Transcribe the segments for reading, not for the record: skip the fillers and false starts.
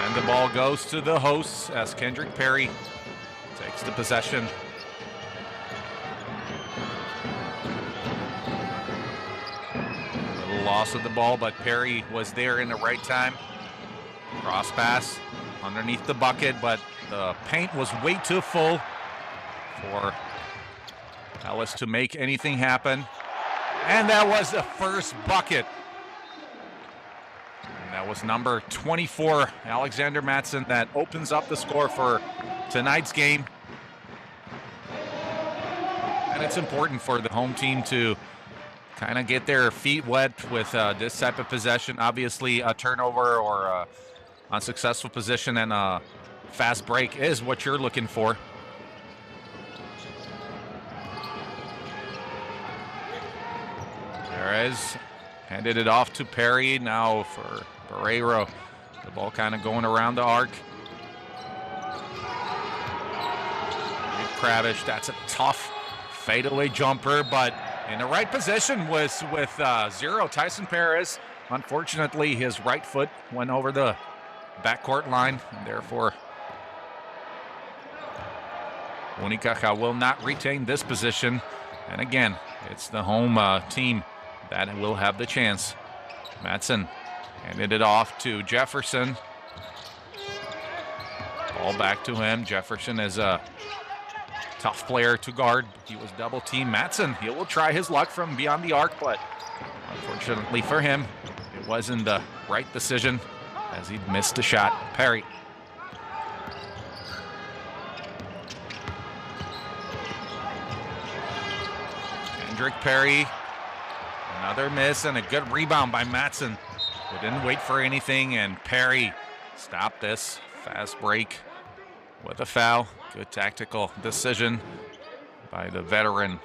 And the ball goes to the hosts as Kendrick Perry takes the possession. Little loss of the ball, but Perry was there in the right time. Cross pass underneath the bucket, but the paint was way too full for Ellis to make anything happen. And that was the first bucket. And that was number 24, Alexander Mattsson, that opens up the score for tonight's game. And it's important for the home team to kind of get their feet wet with this type of possession. Obviously, a turnover or a unsuccessful position and a fast break is what you're looking for. Perez handed it off to Perry. Now for Barreiro. The ball kind of going around the arc. Kravish, that's a tough fadeaway jumper, but in the right position was with zero Tyson Perez. Unfortunately, his right foot went over the backcourt line, and therefore Unicaja will not retain this position. And again, it's the home team that will have the chance. Mattsson handed it off to Jefferson. Ball back to him. Jefferson is a tough player to guard. He was double teamed. Mattsson, he will try his luck from beyond the arc, but unfortunately for him, it wasn't the right decision as he missed the shot. Perry. Kendrick Perry. Another miss and a good rebound by Mattsson. They didn't wait for anything, and Perry stopped this fast break with a foul. Good tactical decision by the veteran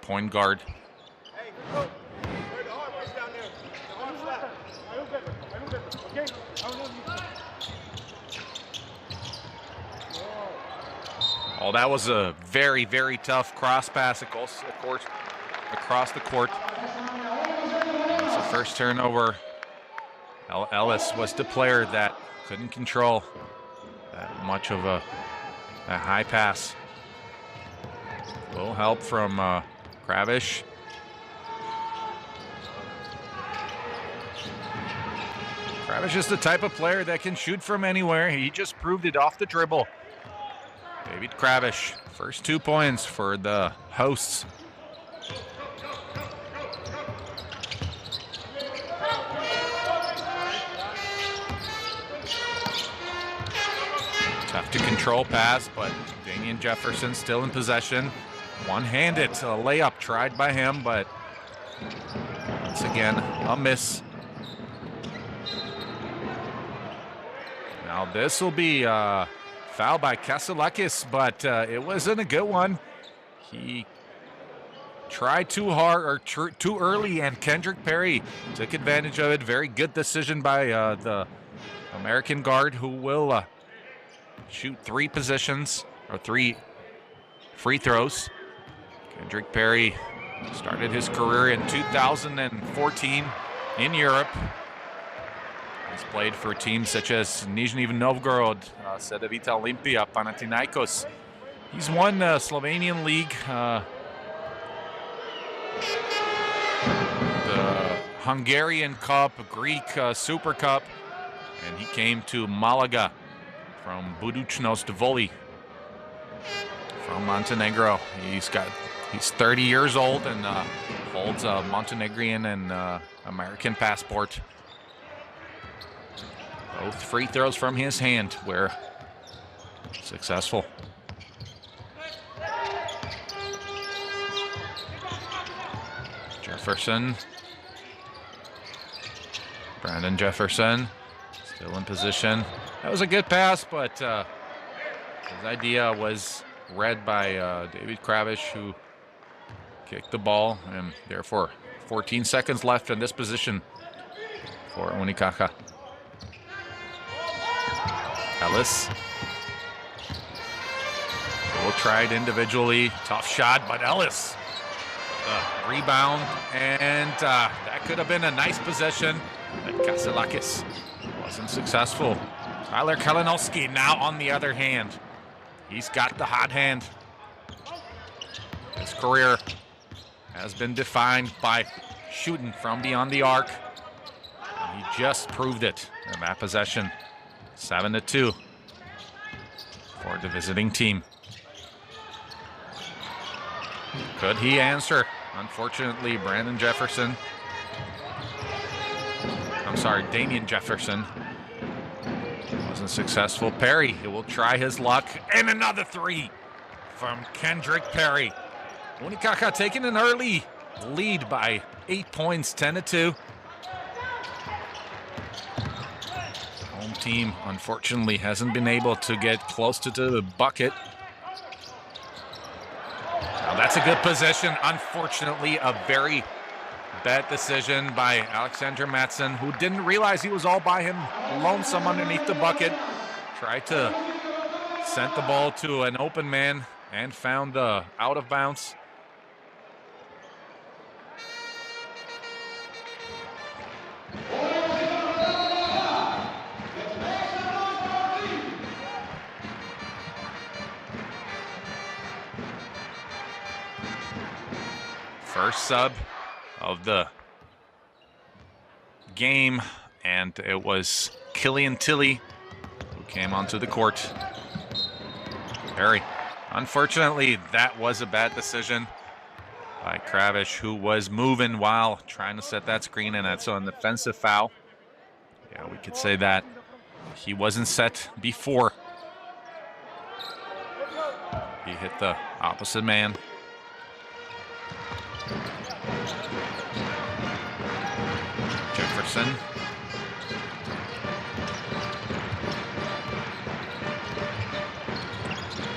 point guard. Oh, that was a very, very tough cross pass, of course, across the court. It's the first turnover. Ellis was the player that couldn't control that much of a high pass. A little help from Kravish. Kravish is the type of player that can shoot from anywhere. He just proved it off the dribble. David Kravish, first 2 points for the hosts. Tough to control pass, but Damian Jefferson still in possession. One-handed layup tried by him, but once again, a miss. Now this will be foul by Kasalakis, but it wasn't a good one. He tried too hard or too early, and Kendrick Perry took advantage of it. Very good decision by the American guard, who will shoot 3 positions or 3 free throws. Kendrick Perry started his career in 2014 in Europe. He's played for teams such as Nizhny Novgorod, Cedevita Olimpia, Panathinaikos. He's won the Slovenian league, the Hungarian Cup, Greek Super Cup, and he came to Malaga from Budućnost Voli from Montenegro. He's 30 years old and holds a Montenegrin and American passport. Both free throws from his hand were successful. Jefferson. Brandon Jefferson still in position. That was a good pass, but his idea was read by David Kravish, who kicked the ball, and therefore 14 seconds left in this position for Unicaja. Ellis will try it individually. Tough shot, but Ellis rebound, and that could have been a nice possession, but Kasalakis wasn't successful. Tyler Kalinowski now on the other hand. He's got the hot hand. His career has been defined by shooting from beyond the arc. And he just proved it in that possession. 7-2 for the visiting team. Could he answer? Unfortunately, Damian Jefferson wasn't successful. Perry, he will try his luck. And another three from Kendrick Perry. Unicaja taking an early lead by 8 points, 10-2. Home team, unfortunately, hasn't been able to get close to the bucket. Now that's a good position. Unfortunately, a very bad decision by Alexander Matson, who didn't realize he was all by him, lonesome underneath the bucket. Tried to send the ball to an open man and found the out of bounds. First sub of the game, and it was Killian Tilly who came onto the court. Perry, unfortunately, that was a bad decision by Kravish, who was moving while trying to set that screen, and that's an offensive foul. Yeah, we could say that. He wasn't set before. He hit the opposite man. Jefferson.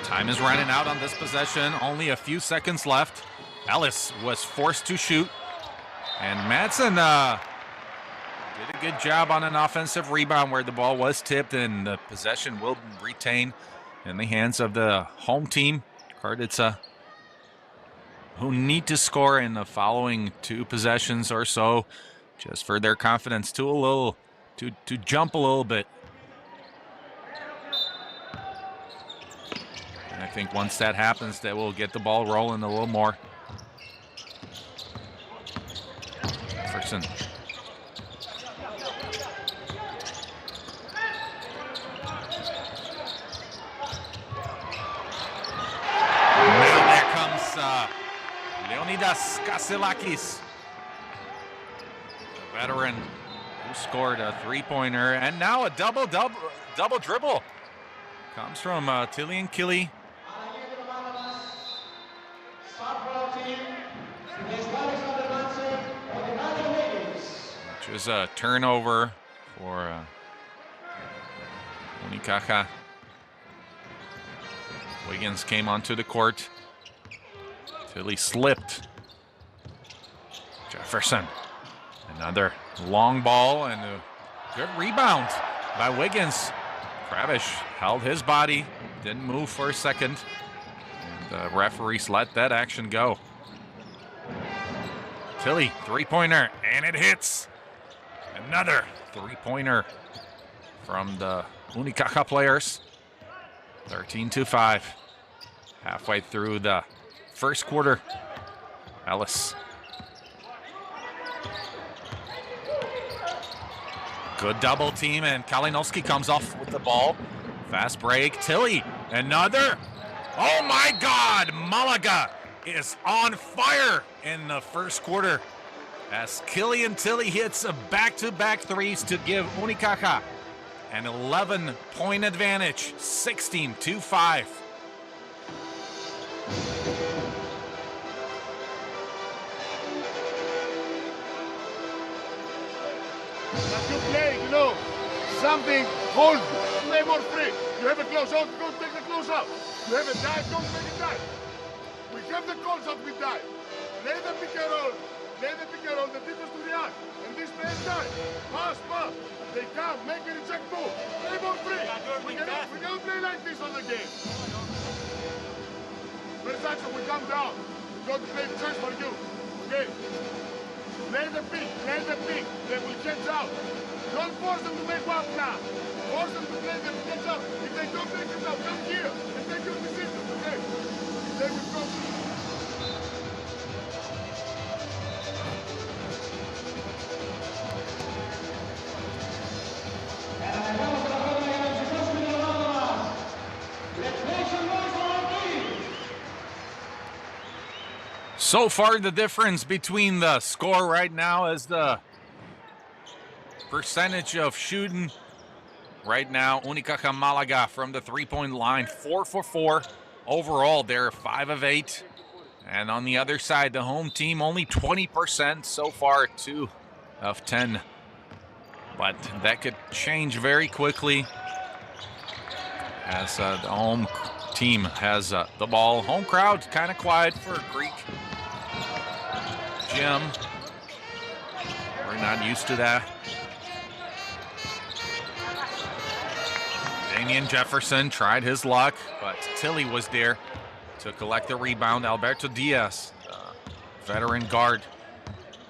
Time is running out on this possession. Only a few seconds left. Ellis was forced to shoot. And Madsen did a good job on an offensive rebound where the ball was tipped, and the possession will retain in the hands of the home team, Karditsa, who need to score in the following two possessions or so, just for their confidence to jump a little bit. And I think once that happens, they will get the ball rolling a little more. Jefferson. Now there comes Leonidas Kaselakis, the veteran who scored a three-pointer, and now a double dribble comes from Tilly and Killy. Which was a turnover for Unicaja. Wiggins came onto the court. Tilly slipped. Jefferson. Another long ball and a good rebound by Wiggins. Kravish held his body, didn't move for a second. And the referees let that action go. Tilly, three-pointer, and it hits. Another three-pointer from the Unicaja players. 13-5. Halfway through the first quarter. Ellis. Good double team, and Kalinowski comes off with the ball. Fast break. Tilly, another. Oh my God! Malaga is on fire in the first quarter as Killian Tilly hits a back-to-back threes to give Unicaja an 11-point advantage, 16-5. As you play, you know, something hold, play more free. You have a close out, go take the close out. You have a dive, go take a dive. We have the calls out, we dive. Lay the pick and roll, the defense to react. And this man dive, pass. They come, make a reject move. Play more free. We cannot play like this on the game. First action, we come down. We go to play the chance for you. Okay? Play the pick, play the pick. They will catch out. Don't force them to make one now. Force them to play them catch out. If they don't make it out, come here and take your decision, okay? They will go. So far, the difference between the score right now is the percentage of shooting. Right now, Unicaja Malaga from the three-point line, 4 for 4. Overall, they're 5 of 8. And on the other side, the home team only 20%. So far, 2 of 10. But that could change very quickly as the home team has the ball. Home crowd kind of quiet for Greek gym. We're not used to that. Damian Jefferson tried his luck, but Tilly was there to collect the rebound. Alberto Diaz, the veteran guard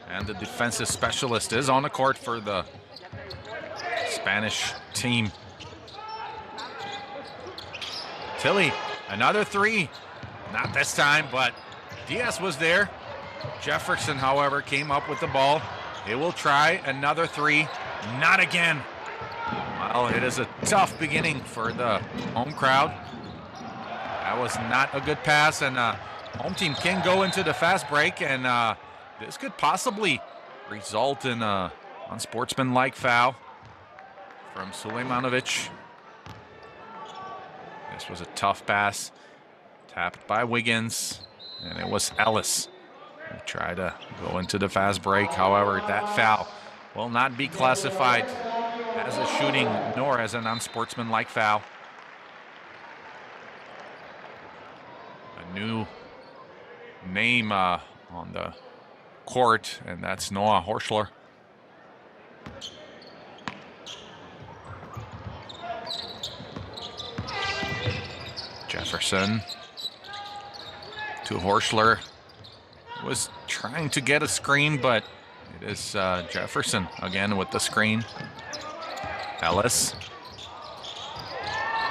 and the defensive specialist, is on the court for the Spanish team. Tilly, another three. Not this time, but Diaz was there. Jefferson, however, came up with the ball. They will try another three. Not again. Well, it is a tough beginning for the home crowd. That was not a good pass, and home team can go into the fast break, and this could possibly result in an unsportsmanlike foul from Sulejmanovic. This was a tough pass, tapped by Wiggins, and it was Ellis who tried to go into the fast break. However, that foul will not be classified as a shooting nor as an unsportsmanlike foul. A new name on the court, and that's Noah Horschler. Jefferson to Horschler. Was trying to get a screen, but it is Jefferson again with the screen. Ellis.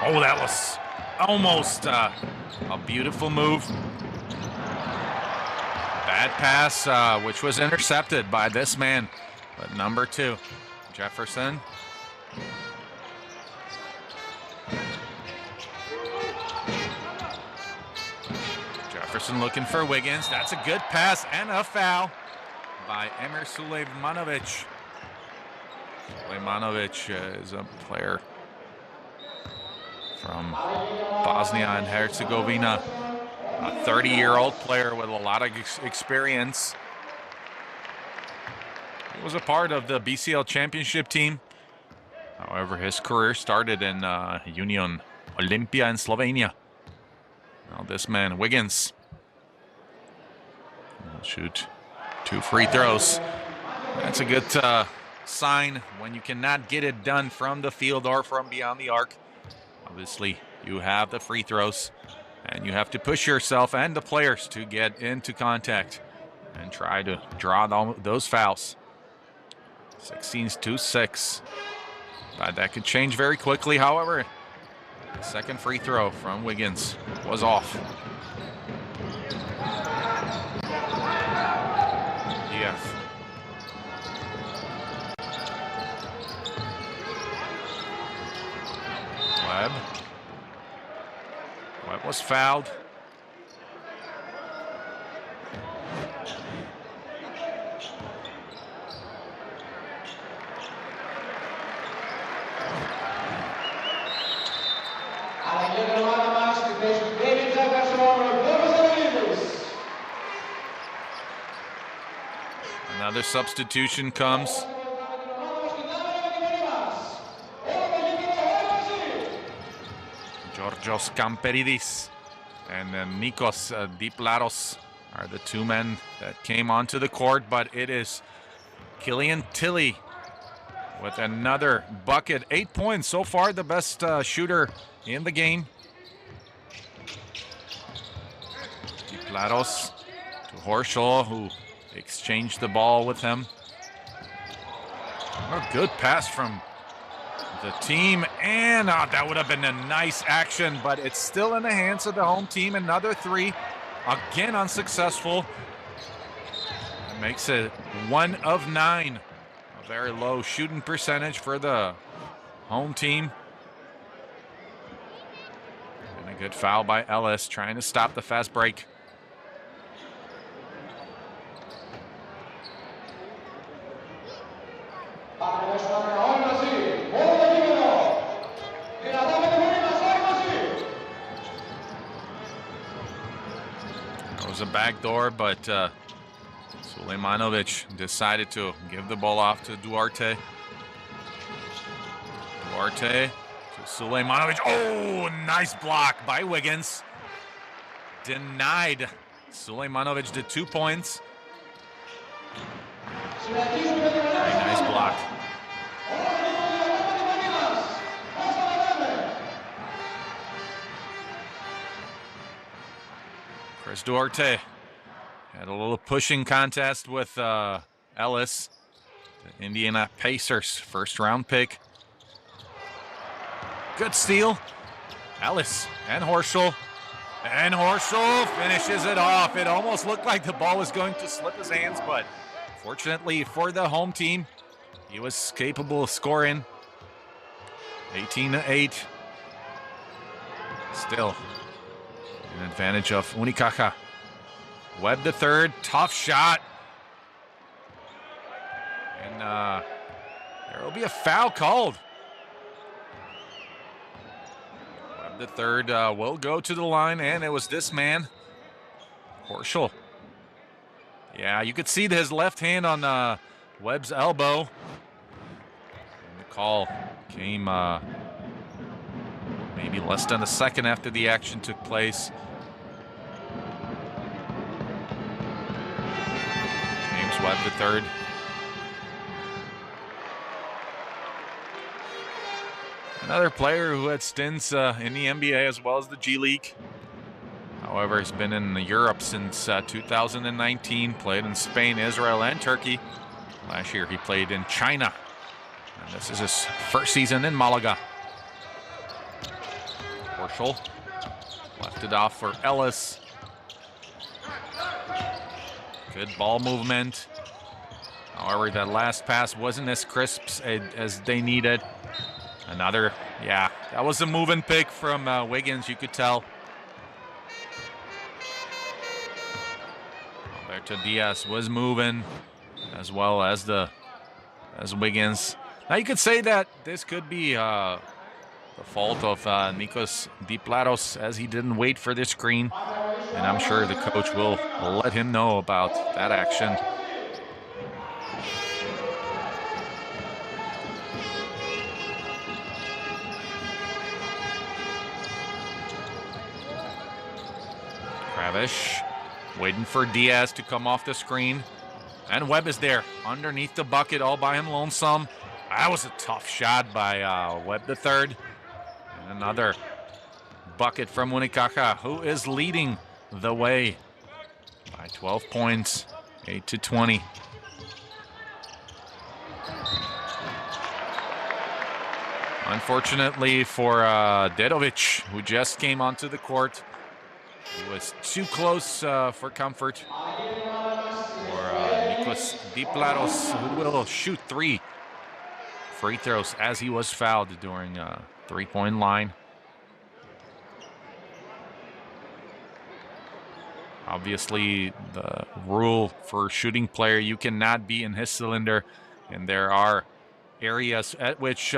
Oh, that was almost a beautiful move. Bad pass, which was intercepted by this man, but number 2, Jefferson. Jefferson looking for Wiggins. That's a good pass and a foul by Emir Sulejmanovic. Sulejmanovic is a player from Bosnia and Herzegovina, a 30-year-old player with a lot of experience. He was a part of the BCL championship team. However, his career started in Union Olimpia in Slovenia. Now this man, Wiggins, will shoot 2 free throws. That's a good sign when you cannot get it done from the field or from beyond the arc. Obviously, you have the free throws, and you have to push yourself and the players to get into contact and try to draw those fouls. 16-6. But that could change very quickly. However, the second free throw from Wiggins was off. DF. Webb was fouled. Another substitution comes. Georgios Kamperidis and Nikos Diplaros are the 2 men that came onto the court, but it is Killian Tilly with another bucket. 8 points so far, the best shooter in the game. Diplaros to Horschel, who exchanged the ball with him. A good pass from the team, and that would have been a nice action, but it's still in the hands of the home team. Another three, again unsuccessful. It makes it 1 of 9. A very low shooting percentage for the home team. And a good foul by Ellis, trying to stop the fast break. It was a backdoor, but Sulejmanovic decided to give the ball off to Duarte. Duarte to Sulejmanovic. Oh, nice block by Wiggins. Denied. Sulejmanovic did 2 points. Very nice block. Chris Duarte had a little pushing contest with Ellis, the Indiana Pacers first-round pick. Good steal. Ellis and Horschel. And Horschel finishes it off. It almost looked like the ball was going to slip his hands, but fortunately for the home team, he was capable of scoring. 18-8. Still an advantage of Unicaja. Webb the third, tough shot. And there will be a foul called. Webb the third will go to the line, and it was this man, Horschel. Yeah, you could see his left hand on Webb's elbow. And the call came maybe less than a second after the action took place. James Webb the third. Another player who had stints in the NBA as well as the G League. However, he's been in Europe since 2019, played in Spain, Israel, and Turkey. Last year he played in China. And this is his first season in Malaga. Horschel left it off for Ellis. Good ball movement. However, that last pass wasn't as crisp as they needed. Another, yeah, that was a moving pick from Wiggins, you could tell. Alberto Diaz was moving as well as Wiggins. Now you could say that this could be the fault of Nikos Diplatos, as he didn't wait for the screen. And I'm sure the coach will let him know about that action. Kravish waiting for Diaz to come off the screen. And Webb is there underneath the bucket all by him lonesome. That was a tough shot by Webb the third. And another bucket from Unicaja, who is leading the way by 12 points, 8-20. Unfortunately for Dedovic, who just came onto the court, he was too close for comfort. For Nikos Diplatos, who will shoot 3 free throws as he was fouled during a three-point line. Obviously, the rule for shooting player, you cannot be in his cylinder, and there are areas at which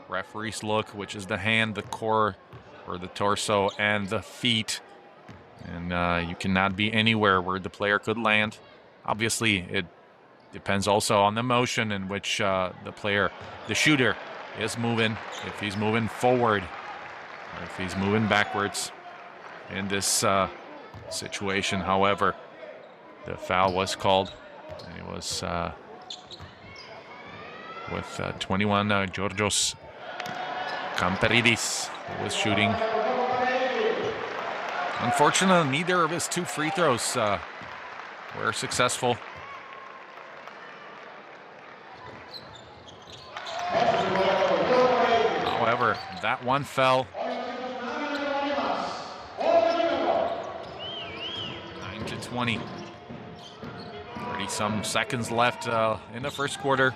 referees look, which is the hand, the core, or the torso, and the feet. And you cannot be anywhere where the player could land. Obviously, it depends also on the motion in which the shooter is moving. If he's moving forward or if he's moving backwards in this situation. However, the foul was called. And it was with 21, Georgios Kamperidis, who was shooting. Unfortunately, neither of his 2 free throws were successful. However, that one fell. 9-20. 30-some seconds left in the first quarter.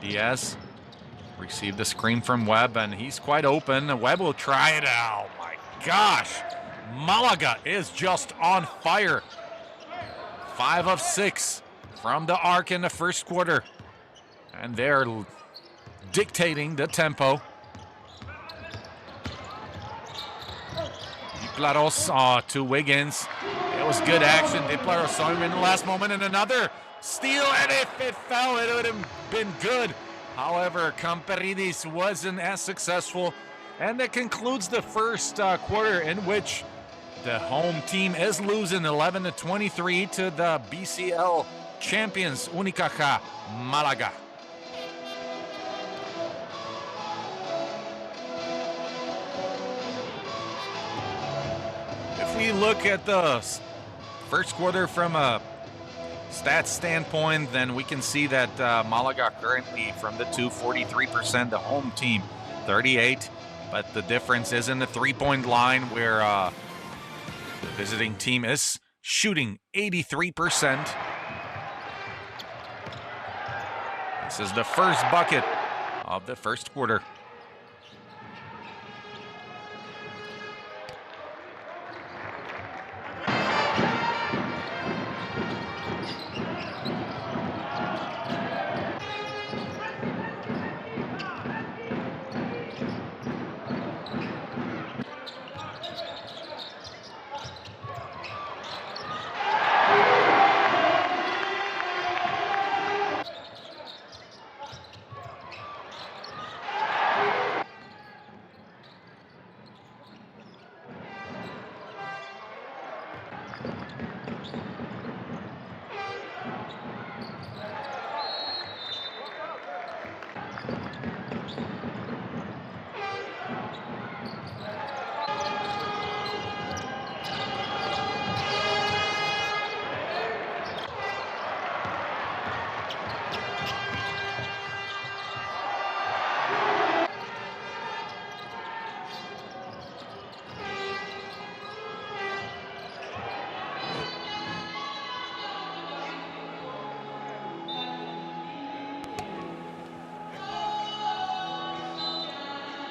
Diaz received a screen from Webb, and he's quite open. Webb will try it. Oh, my gosh. Malaga is just on fire. 5 of 6 from the arc in the first quarter. And they're dictating the tempo. Diplaros to Wiggins. It was good action. Diplaros saw him in the last moment, and another steal, and if it fell, it would have been good. However, Camperidis wasn't as successful, and that concludes the first quarter, in which the home team is losing 11-23 to the BCL champions, Unicaja Malaga. If we look at the first quarter from a stats standpoint, then we can see that Malaga currently from the 43%, the home team 38, but the difference is in the three-point line, where the visiting team is shooting 83%. This is the first bucket of the first quarter.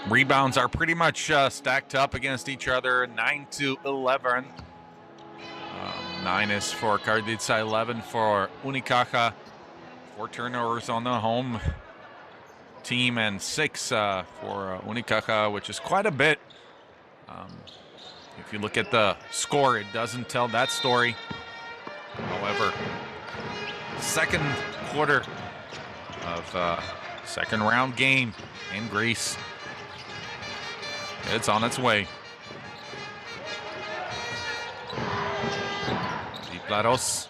Rebounds are pretty much stacked up against each other, 9-11. 9 is for Karditsa, 11 for Unicaja. 4 turnovers on the home team, and 6 for Unicaja, which is quite a bit. If you look at the score, it doesn't tell that story. However, second quarter of second round game in Greece. It's on its way. Diplaros.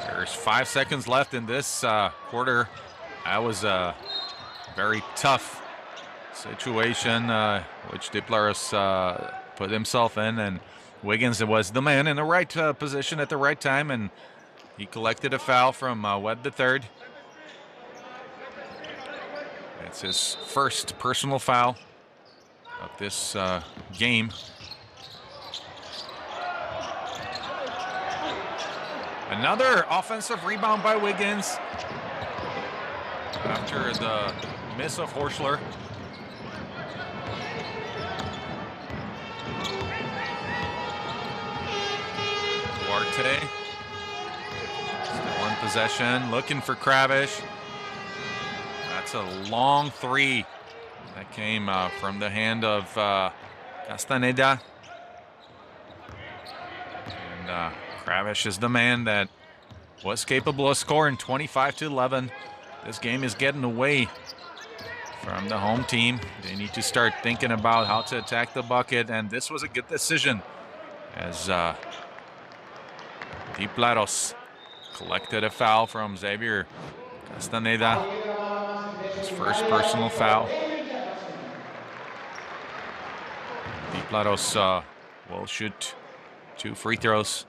There's 5 seconds left in this quarter. That was a very tough situation which Diplaros put himself in, and Wiggins was the man in the right position at the right time, and he collected a foul from Webb the third. It's his first personal foul of this game. Another offensive rebound by Wiggins after the miss of Horschler. Duarte still in possession, looking for Kravish. That's a long three that came from the hand of Castaneda. And Kravish is the man that was capable of scoring 25-11. This game is getting away from the home team. They need to start thinking about how to attack the bucket, and this was a good decision as Diplaros collected a foul from Xavier Castaneda. His first personal foul. Diplaros will shoot 2 free throws.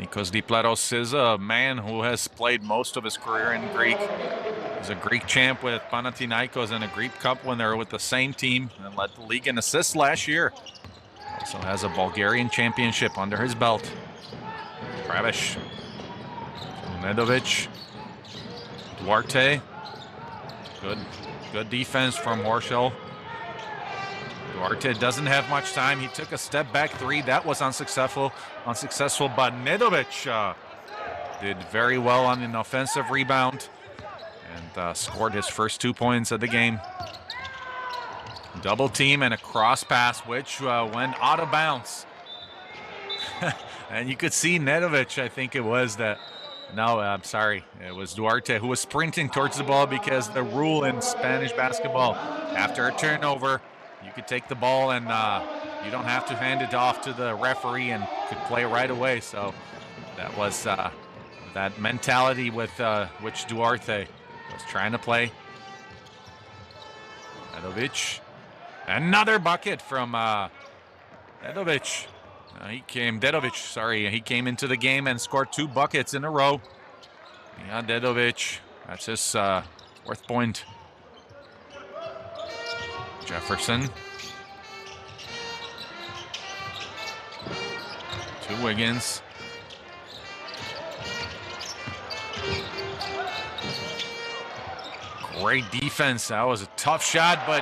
Nikos Diplaros is a man who has played most of his career in Greek. He's a Greek champ with Panathinaikos and a Greek Cup winner with the same team and led the league in assists last year. Also has a Bulgarian championship under his belt. Kravish. Nedovic. Duarte. Good defense from Horschel. Duarte doesn't have much time. He took a step back three. That was unsuccessful, but Nedovic did very well on an offensive rebound and scored his first 2 points of the game. Double team and a cross pass, which went out of bounds. And you could see Nedovic, I think it was that. No, I'm sorry. It was Duarte who was sprinting towards the ball because the rule in Spanish basketball, after a turnover, you could take the ball and you don't have to hand it off to the referee and could play right away. So that was that mentality with which Duarte was trying to play. Nedovic. Another bucket from Nedovic. He came into the game and scored 2 buckets in a row. Yeah, Dedovic, that's his 4th point. Jefferson. To Wiggins. Great defense. That was a tough shot, but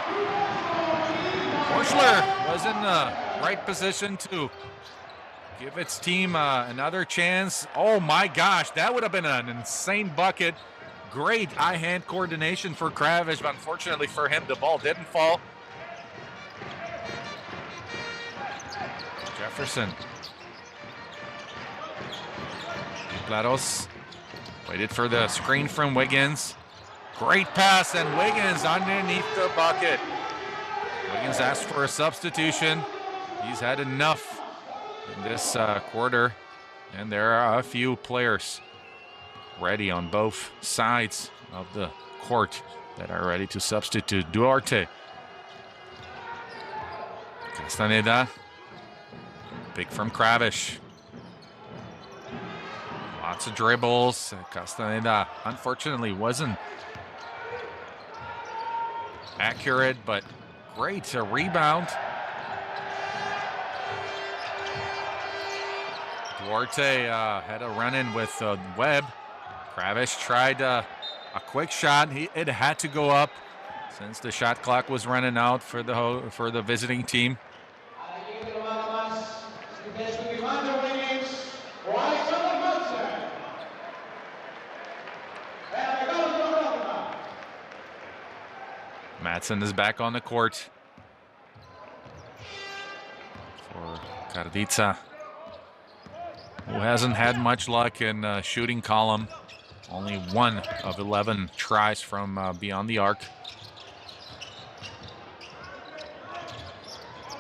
Horschler was in the right position to give its team another chance. Oh my gosh, that would have been an insane bucket. Great eye-hand coordination for Kravish, but unfortunately for him, the ball didn't fall. Jefferson. Platos waited for the screen from Wiggins. Great pass, and Wiggins underneath the bucket. Wiggins asked for a substitution. He's had enough in this quarter, and there are a few players ready on both sides of the court that are ready to substitute. Duarte. Castaneda. Big from Kravish. Lots of dribbles. Castaneda unfortunately wasn't accurate, but great rebound. Duarte had a run-in with Webb. Kravish tried a quick shot. It had to go up since the shot clock was running out for the visiting team. Matson is back on the court for Karditsa, who hasn't had much luck in shooting column. Only 1 of 11 tries from beyond the arc.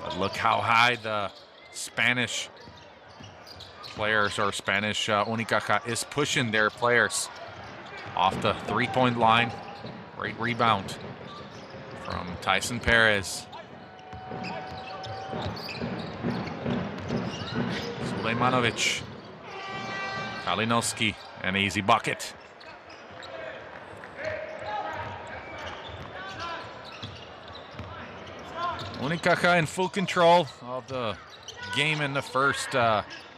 But look how high the Spanish players, or Spanish Unicaja, is pushing their players off the 3-point line. Great rebound from Tyson Perez. Sulejmanovic. Kalinowski, an easy bucket. Unicaja in full control of the game in the first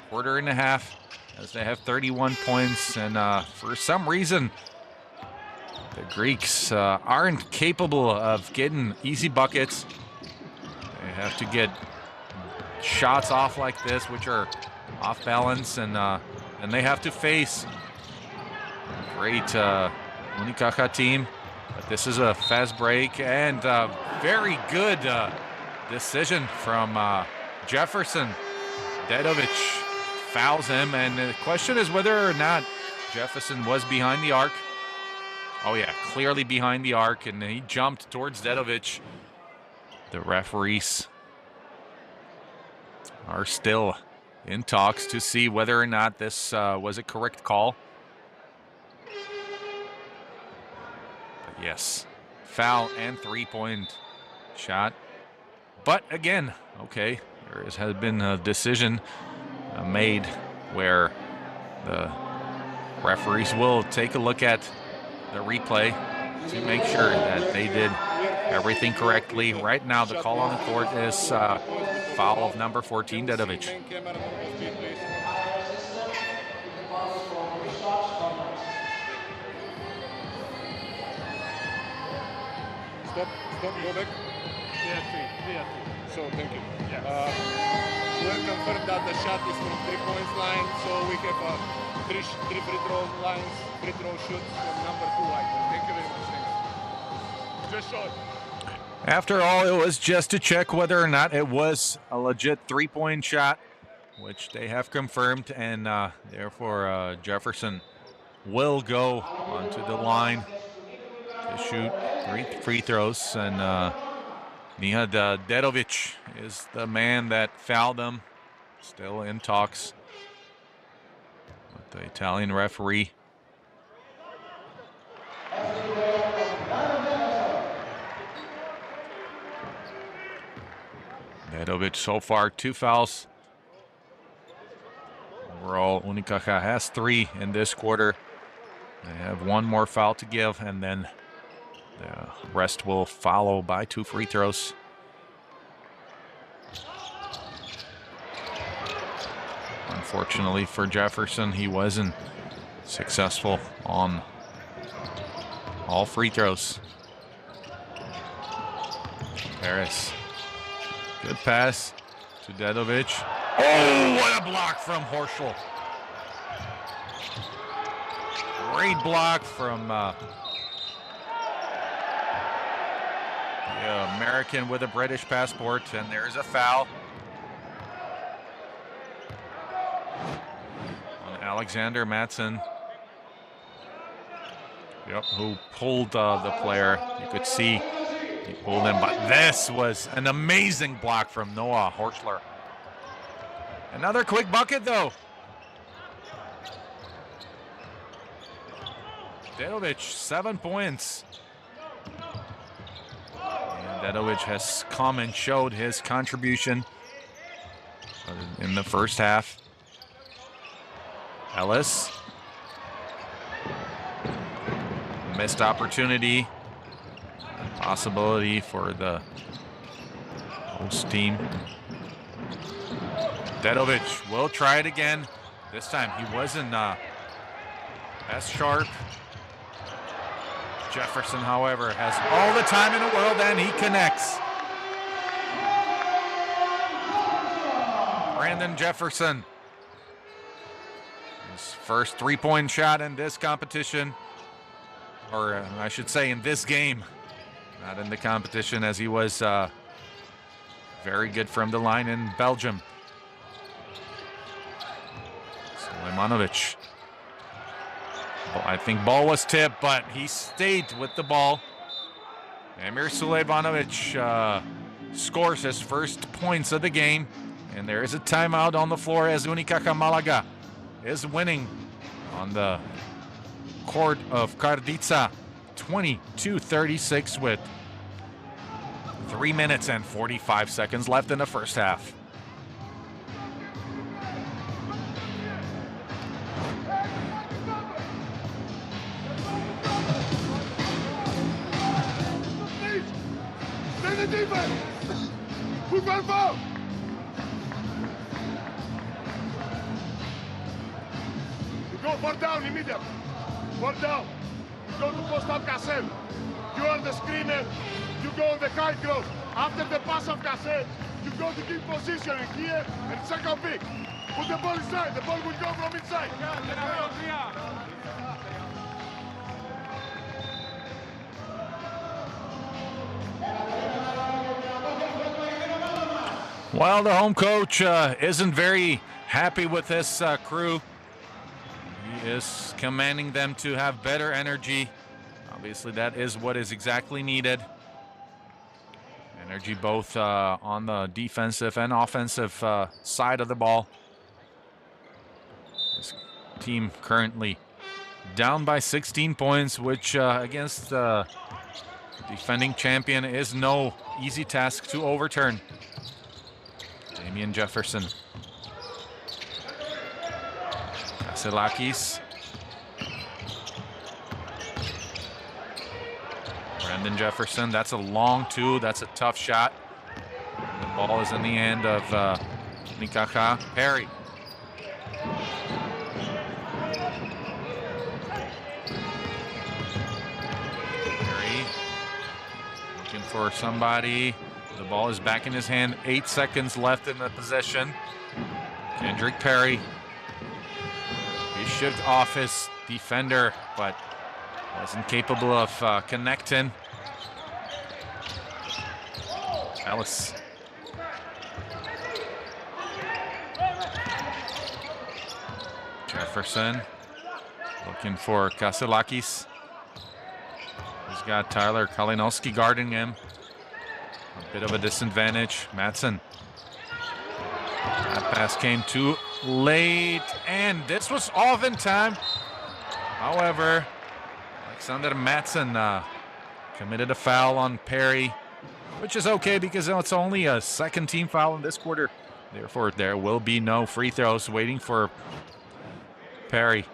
quarter and a half, as they have 31 points, and for some reason the Greeks aren't capable of getting easy buckets. They have to get shots off like this, which are off balance, and they have to face a great Unicaja team. But this is a fast break, and very good decision from Jefferson. Dedovic fouls him, and the question is whether or not Jefferson was behind the arc. Oh yeah, clearly behind the arc, and he jumped towards Dedovic. The referees are still in talks to see whether or not this was a correct call. But yes, foul and 3-point shot. But again, okay, there has been a decision made where The referees will take a look at the replay to make sure that they did everything correctly. Right now, the call on the court is foul of number 14, Dedovic. Stop, go back. So, thank you. We're confirmed that the shot is from 3-point line, so we have three free throw lines, free throw shoots from number 2 line. Thank you very much. Thanks. Just shot. After all, it was just to check whether or not it was a legit 3-point shot, which they have confirmed, and therefore Jefferson will go onto the line to shoot 3 free throws, and Nihad Dedovic is the man that fouled him. Still in talks with the Italian referee. Dedovic so far 2 fouls. Overall, Unicaja has 3 in this quarter. They have 1 more foul to give, and then the rest will follow by 2 free throws. Unfortunately for Jefferson, he wasn't successful on all free throws. Paris. Good pass to Dedovic. Oh, what a block from Horschel. Great block from the American with a British passport, and there's a foul on Alexander Matson. Yep, who pulled the player. You could see he pulled him, but this was an amazing block from Noah Horschler. Another quick bucket, though. Dedovic, 7 points. And Dedovic has come and showed his contribution in the first half. Ellis. Missed opportunity. Possibility for the host team. Dedovic will try it again. This time he wasn't as sharp. Jefferson, however, has all the time in the world, and he connects. Brandon Jefferson. His first 3-point shot in this competition. Or I should say in this game. Not in the competition, as he was very good from the line in Belgium. Sulejmanovic. I think ball was tipped, but he stayed with the ball. Emir Sulejmanovic scores his first points of the game. And there is a timeout on the floor as Unicaja Malaga is winning on the court of Karditsa. 22-36 with 3 minutes and 45 seconds left in the first half. Stay the defense! Put one foul! You go 4 down immediately. 4 down. Go to post up Cassel. You are the screener. You go on the high cross. After the pass of Cassel, you go to keep position here and second pick. Put the ball inside. The ball will go from inside. Well, the home coach isn't very happy with his crew. He is commanding them to have better energy. Obviously, that is what is exactly needed. Energy both on the defensive and offensive side of the ball. This team currently down by 16 points, which against the defending champion is no easy task to overturn. Damian Jefferson. Kasselakis. Brandon Jefferson, that's a long two. That's a tough shot. The ball is in the hand of Unicaja. Perry. Perry looking for somebody. The ball is back in his hand. 8 seconds left in the possession. Kendrick Perry. He shook off his defender, but wasn't capable of connecting. Ellis. Jefferson looking for Kasselakis. He's got Tyler Kalinowski guarding him. A bit of a disadvantage. Madsen. That pass came too late, and this was off in time. However, Alexander Madsen committed a foul on Perry, which is okay because it's only a second team foul in this quarter. Therefore, there will be no free throws waiting for Perry.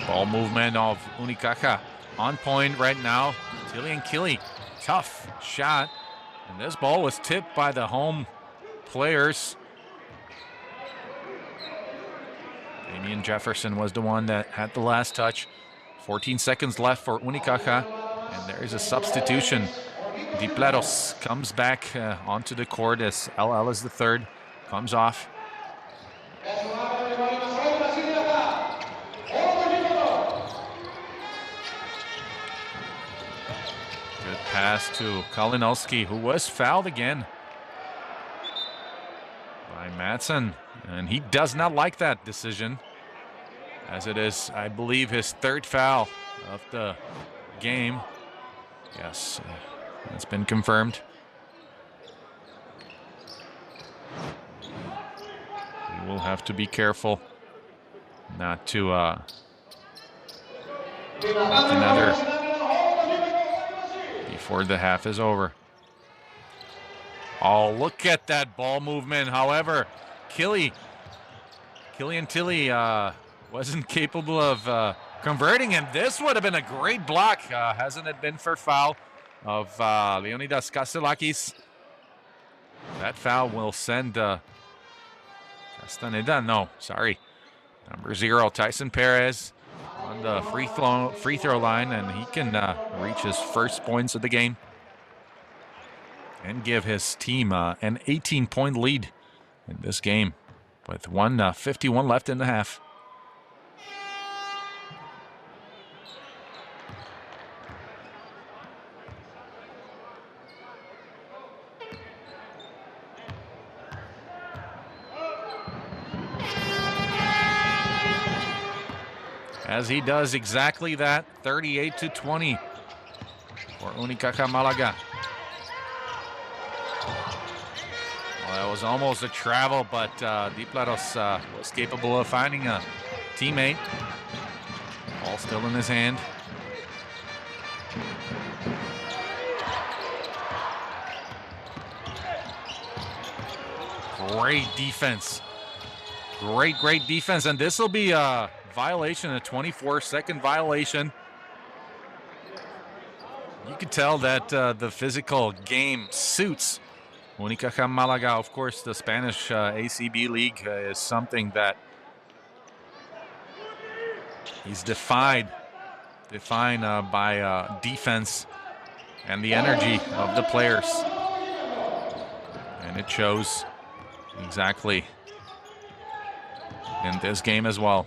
Ball movement of Unicaja on point right now. Tillian Killy, tough shot. And this ball was tipped by the home players. Damian Jefferson was the one that had the last touch. 14 seconds left for Unicaja. And there is a substitution. Dipleros comes back onto the court as L. Ellis III comes off. Good pass to Kalinowski, who was fouled again by Madsen. And he does not like that decision, as it is, I believe, his third foul of the game. Yes, it's been confirmed. We will have to be careful not to another before the half is over. Oh, look at that ball movement. However, Killian Tilly wasn't capable of converting, and this would have been a great block, hasn't it been, for foul of Leonidas Kasselakis. That foul will send Castaneda, no, sorry, number 0, Tyson Perez, on the free throw line, and he can reach his first points of the game and give his team an 18-point lead in this game with 1:51 left in the half. As he does exactly that, 38-20 for Unicaja Malaga. Well, that was almost a travel, but Dipleros was capable of finding a teammate. Ball still in his hand. Great defense. Great defense. And this will be a violation, a 24-second violation. You could tell that the physical game suits Unicaja Malaga. Of course, the Spanish ACB League is something that is defined by defense and the energy of the players. And it shows exactly in this game as well.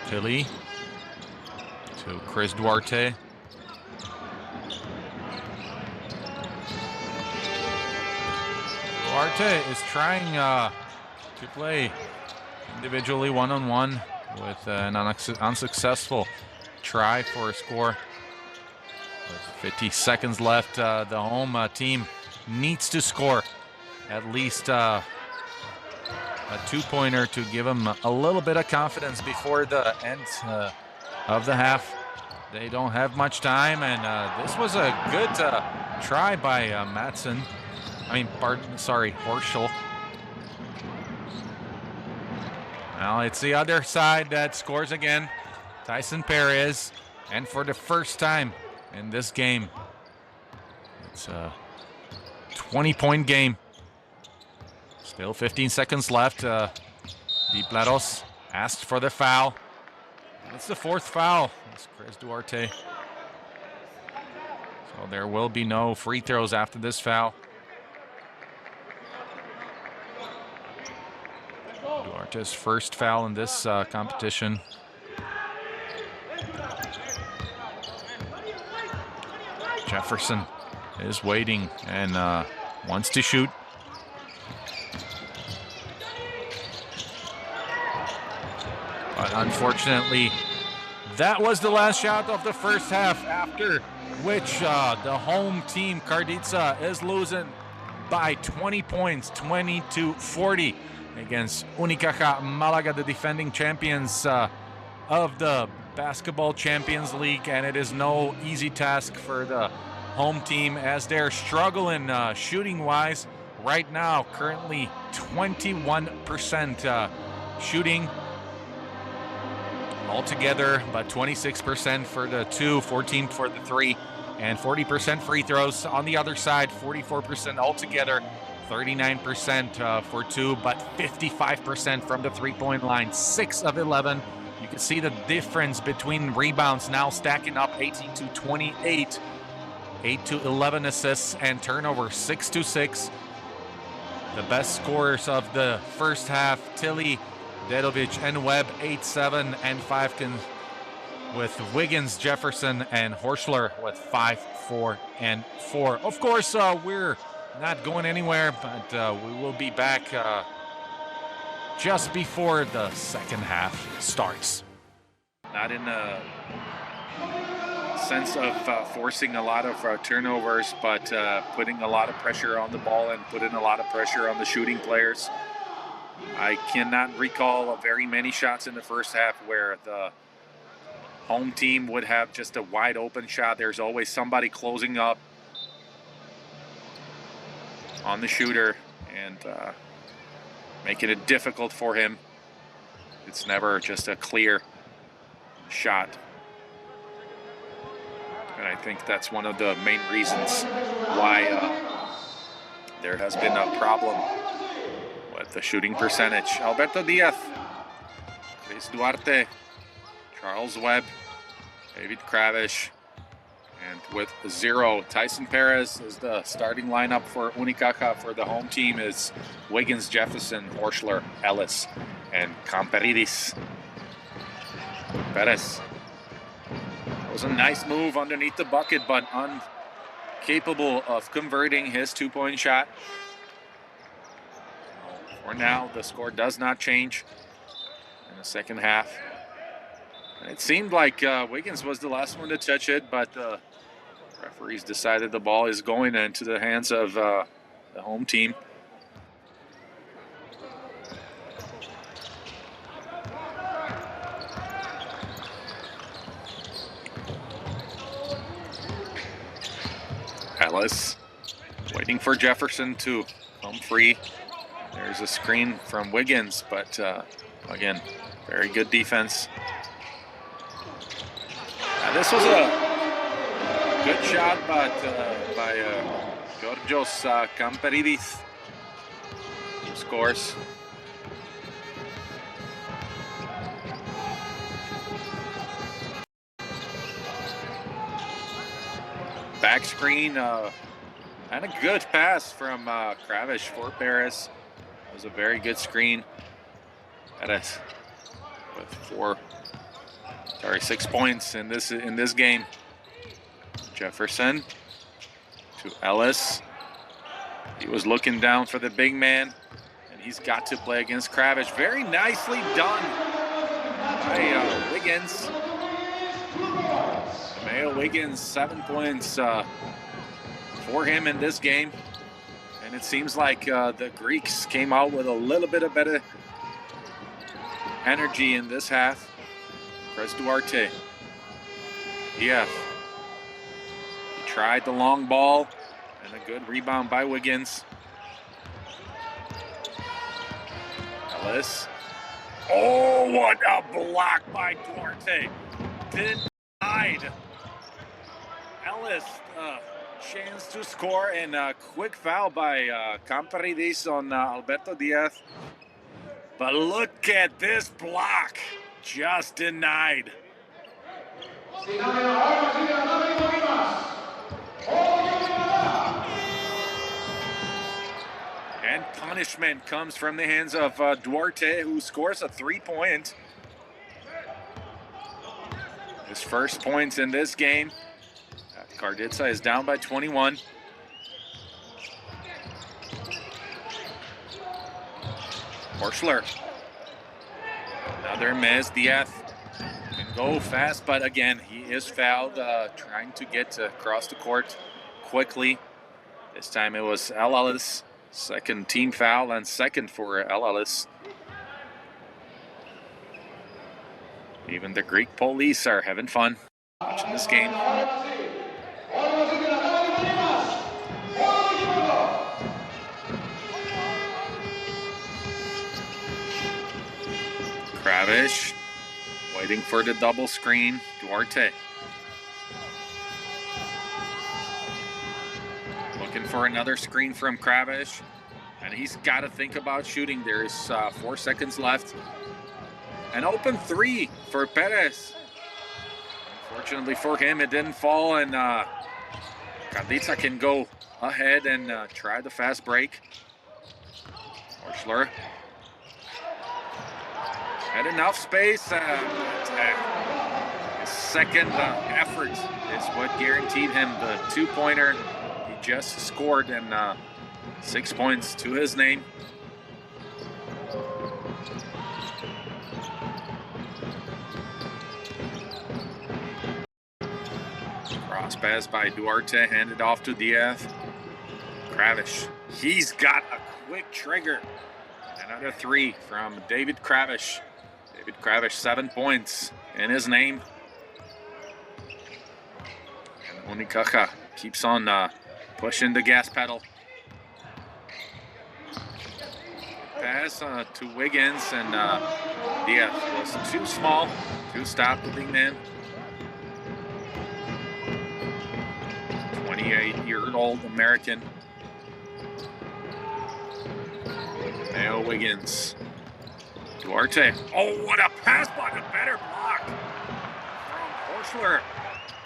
Tilly to Chris Duarte. Duarte is trying to play individually one-on-one with an unsuccessful try for a score. With 50 seconds left, the home team needs to score at least a two-pointer to give them a little bit of confidence before the end of the half. They don't have much time, and this was a good try by Matson. Horschel. Now it's the other side that scores again. Tyson Perez, and for the first time in this game, it's a 20-point game. Still 15 seconds left. Di Plaros asked for the foul. It's the fourth foul. It's Chris Duarte. So there will be no free throws after this foul. Duarte's first foul in this competition. Jefferson is waiting and wants to shoot. But unfortunately, that was the last shot of the first half, after which the home team, Karditsa, is losing by 20 points, 20-40 against Unicaja Malaga, the defending champions of the Basketball Champions League. And it is no easy task for the home team, as they're struggling shooting-wise right now. Currently 21% shooting altogether, but 26% for the two, 14 for the three, and 40% free throws. On the other side, 44% altogether, 39% for two, but 55% from the three-point line. 6 of 11. You can see the difference between rebounds now stacking up, 18-28, 8-11 assists, and turnovers, 6-6. The best scorers of the first half, Tilly, Dedovic, and Webb, 8, 7, and 5, with Wiggins, Jefferson, and Horschler with 5, 4, and 4. Of course, we're not going anywhere, but we will be back just before the second half starts. Not in a sense of forcing a lot of turnovers, but putting a lot of pressure on the ball and putting a lot of pressure on the shooting players. I cannot recall very many shots in the first half where the home team would have just a wide open shot. There's always somebody closing up on the shooter and making it difficult for him. It's never just a clear shot. And I think that's one of the main reasons why there has been a problem with the shooting percentage. Alberto Diaz, Chris Duarte, Charles Webb, David Kravish, and with 0, Tyson Perez is the starting lineup for Unicaja. For the home team is Wiggins, Jefferson, Horschler, Ellis, and Camperidis. Perez. It was a nice move underneath the bucket, but incapable of converting his two-point shot. For now, the score does not change in the second half. And it seemed like Wiggins was the last one to touch it, but the referees decided the ball is going into the hands of the home team. Ellis waiting for Jefferson to come free. There's a screen from Wiggins, but again, very good defense. This was a good shot by Georgios Camperidis, who scores. Back screen, and a good pass from Kravish for Perez. It was a very good screen. Perez with 6 points in this game. Jefferson to Ellis. He was looking down for the big man, and he's got to play against Kravish. Very nicely done by Wiggins. The Mayo Wiggins, 7 points for him in this game. And it seems like the Greeks came out with a little bit of better energy in this half. Chris Duarte. Yeah. He tried the long ball and a good rebound by Wiggins. Ellis. Oh, what a block by Duarte. Denied. Ellis, chance to score, and a quick foul by Karditsa on Alberto Diaz. But look at this block. Just denied. And punishment comes from the hands of Duarte, who scores a 3-point. His first points in this game. Karditsa is down by 21. Horschler. Another miss. Diaz can go fast, but again, he is fouled, trying to get across the court quickly. This time it was El Ellis. Second team foul and second for El Ellis. Even the Greek police are having fun watching this game. Kravish waiting for the double screen. Duarte looking for another screen from Kravish, and he's got to think about shooting. There's 4 seconds left. An open 3 for Perez. Unfortunately for him, it didn't fall, and Karditsa can go ahead and try the fast break. Horschler had enough space. His second effort is what guaranteed him the 2-pointer he just scored, and 6 points to his name. Cross pass by Duarte, handed off to Diaz. Kravish, he's got a quick trigger. Another 3 from David Kravish. David Kravish, 7 points in his name. And Unicaja keeps on pushing the gas pedal. Pass to Wiggins, and Diaz was too small to stop the big man. 28-year-old American. Mayo Wiggins. Duarte. Oh, what a pass by the better block from Horschler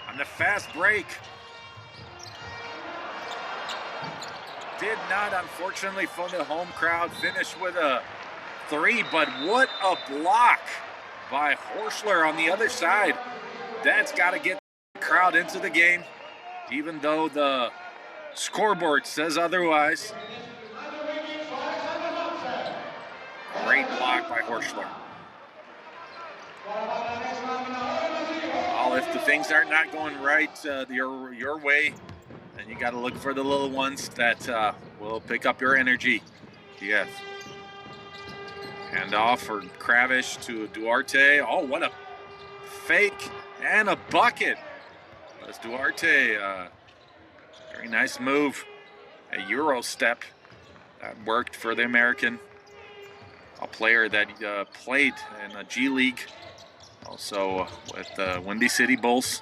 on the fast break. Did not, unfortunately, for the home crowd, finish with a 3, but what a block by Horschler on the other side. That's got to get the crowd into the game, even though the scoreboard says otherwise. Great block by Horschler. Well, if the things are not going right your way, then you got to look for the little ones that will pick up your energy. Yes. Hand off for Kravish to Duarte. Oh, what a fake and a bucket. That's Duarte. Very nice move. A Euro step that worked for the American. A player that played in a G League, also with the Windy City Bulls.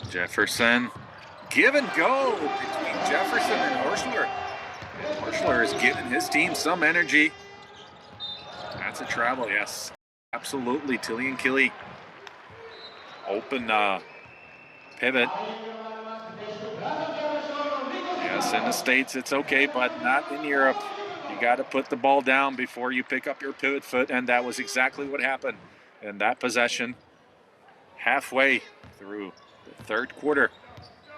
Jefferson, give and go between Jefferson and Horschler. And Horschler is giving his team some energy. That's a travel, yes. Absolutely, Tillian Killy. Open pivot. Yes, in the States it's okay, but not in Europe. You got to put the ball down before you pick up your pivot foot, and that was exactly what happened in that possession. Halfway through the third quarter,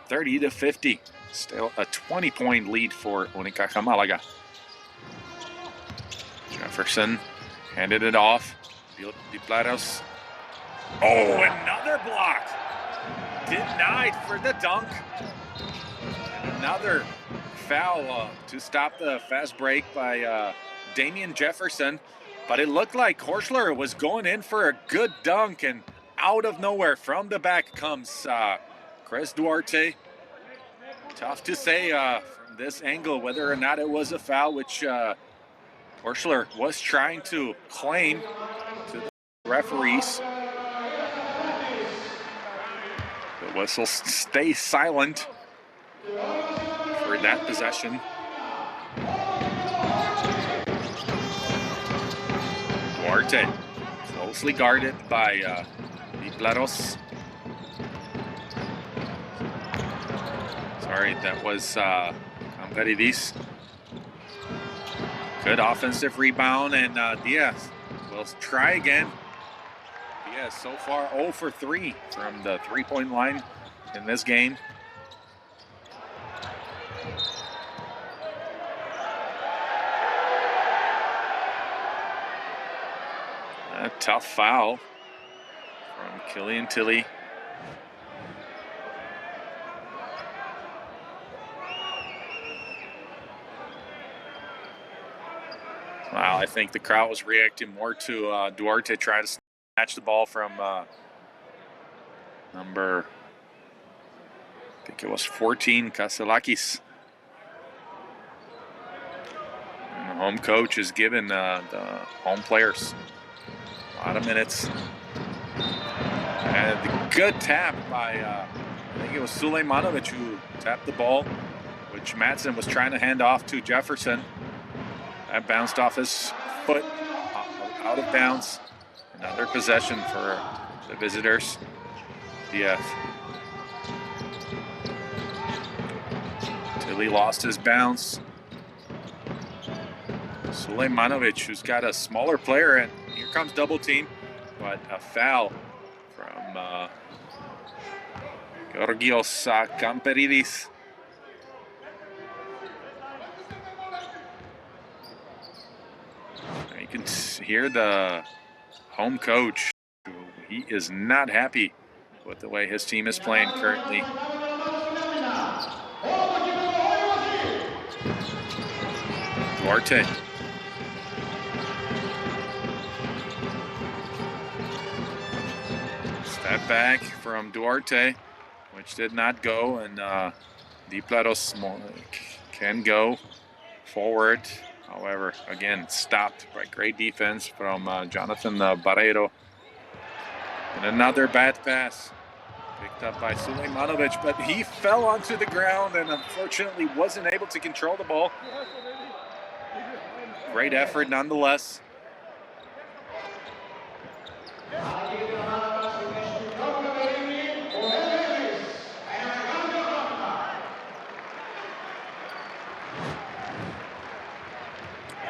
30-50. Still a 20-point lead for Unicaja Malaga. Jefferson handed it off. Diplaros. Oh, another block. Denied for the dunk. And another foul to stop the fast break by Damian Jefferson. But it looked like Horschler was going in for a good dunk, and out of nowhere from the back comes Chris Duarte. Tough to say from this angle whether or not it was a foul, which Horschler was trying to claim to the referees. The whistle stays silent for that possession. Duarte closely guarded by Diplaros. Sorry, that was Karditsa. Good offensive rebound, and Diaz will try again. Diaz so far 0 for 3 from the three-point line in this game. A tough foul from Killian Tilly. Wow, I think the crowd was reacting more to Duarte trying to snatch the ball from number, I think it was 14, Kaselakis. And the home coach is giving the home players a lot of minutes. And a good tap by, I think it was Sulejmanovic who tapped the ball, which Madsen was trying to hand off to Jefferson. That bounced off his foot, out of bounds. Another possession for the visitors. DF. Tilly lost his bounce. Sulejmanovic, who's got a smaller player, and here comes double team, but a foul from Georgios Kamperidis. You can hear the home coach. He is not happy with the way his team is playing currently. Duarte. Step back from Duarte, which did not go, and Diplaros can go forward. However, again, stopped by great defense from Jonathan Barreiro. And another bad pass picked up by Sulejmanovic, but he fell onto the ground and unfortunately wasn't able to control the ball. Great effort nonetheless.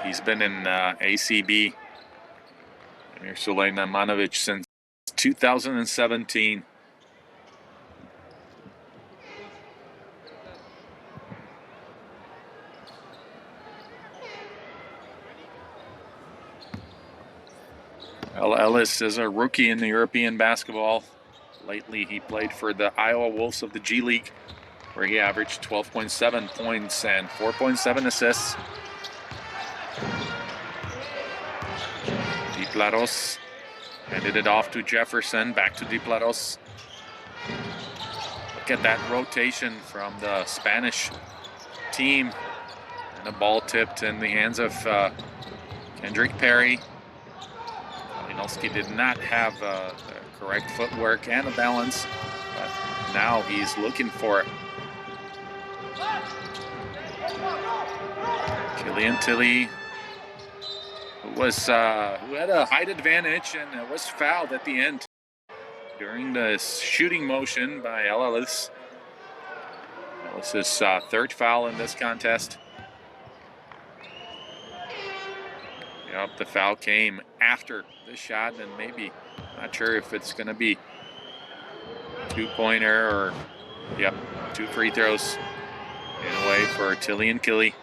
He's been in ACB, Emir Sulejmanovic, since 2017. Ellis is a rookie in the European basketball. Lately, he played for the Iowa Wolves of the G League, where he averaged 12.7 points and 4.7 assists. Diplaros handed it off to Jefferson, back to Diplaros. Look at that rotation from the Spanish team. And the ball tipped in the hands of Kendrick Perry. Kalinowski did not have the correct footwork and the balance, but now he's looking for it. Killian Tilly, who had a height advantage and was fouled at the end during the shooting motion by Ellis. Ellis' third foul in this contest. Yep, the foul came after the shot, and maybe, not sure if it's going to be two-pointer or, yep, 2 free throws in a way for Tilly and Killy.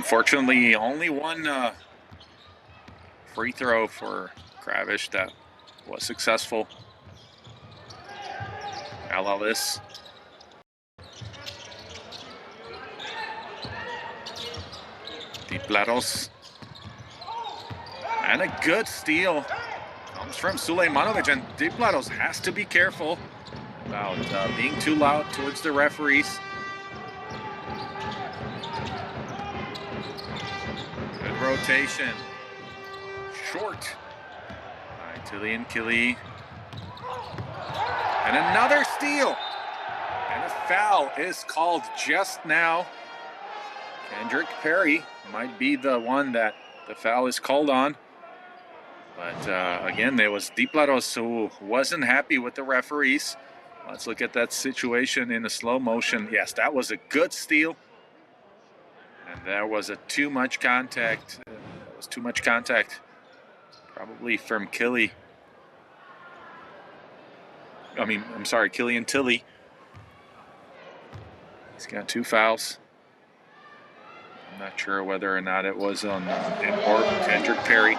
Unfortunately, only one free throw for Kravish that was successful. Alalis. Diplaros. And a good steal comes from Sulejmanovic, and Diplaros has to be careful about being too loud towards the referees. Good rotation. Short by Tilian Kili. And another steal. And a foul is called just now. Kendrick Perry might be the one that the foul is called on. But again, there was Diplaros who wasn't happy with the referees. Let's look at that situation in a slow motion. Yes, that was a good steal. And there was too much contact. That was too much contact, probably from Kili. Killian Tilly. He's got 2 fouls. I'm not sure whether or not it was on or Kendrick Perry.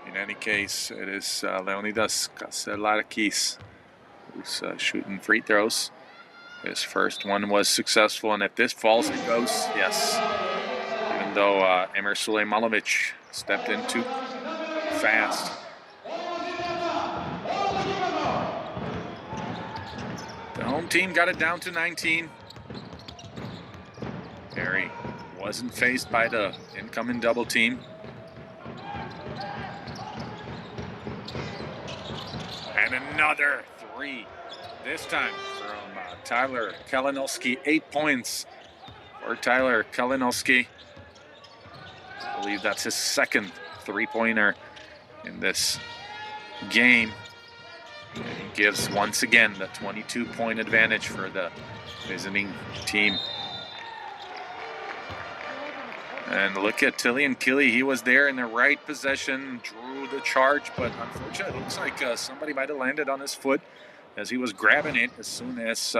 In any case, it is Leonidas Kaselarakis who's shooting free throws. His first one was successful, and if this falls, it goes. Yes. Even though Emir Sulejmanovic stepped in too fast. The home team got it down to 19. Perry wasn't faced by the incoming double team. And another 3, this time from Tyler Kalinowski. 8 points for Tyler Kalinowski. I believe that's his second 3-pointer in this game. And he gives once again the 22-point advantage for the visiting team. And look at Tilian Kili. He was there in the right possession, drew the charge, but unfortunately it looks like somebody might have landed on his foot as he was grabbing it as soon as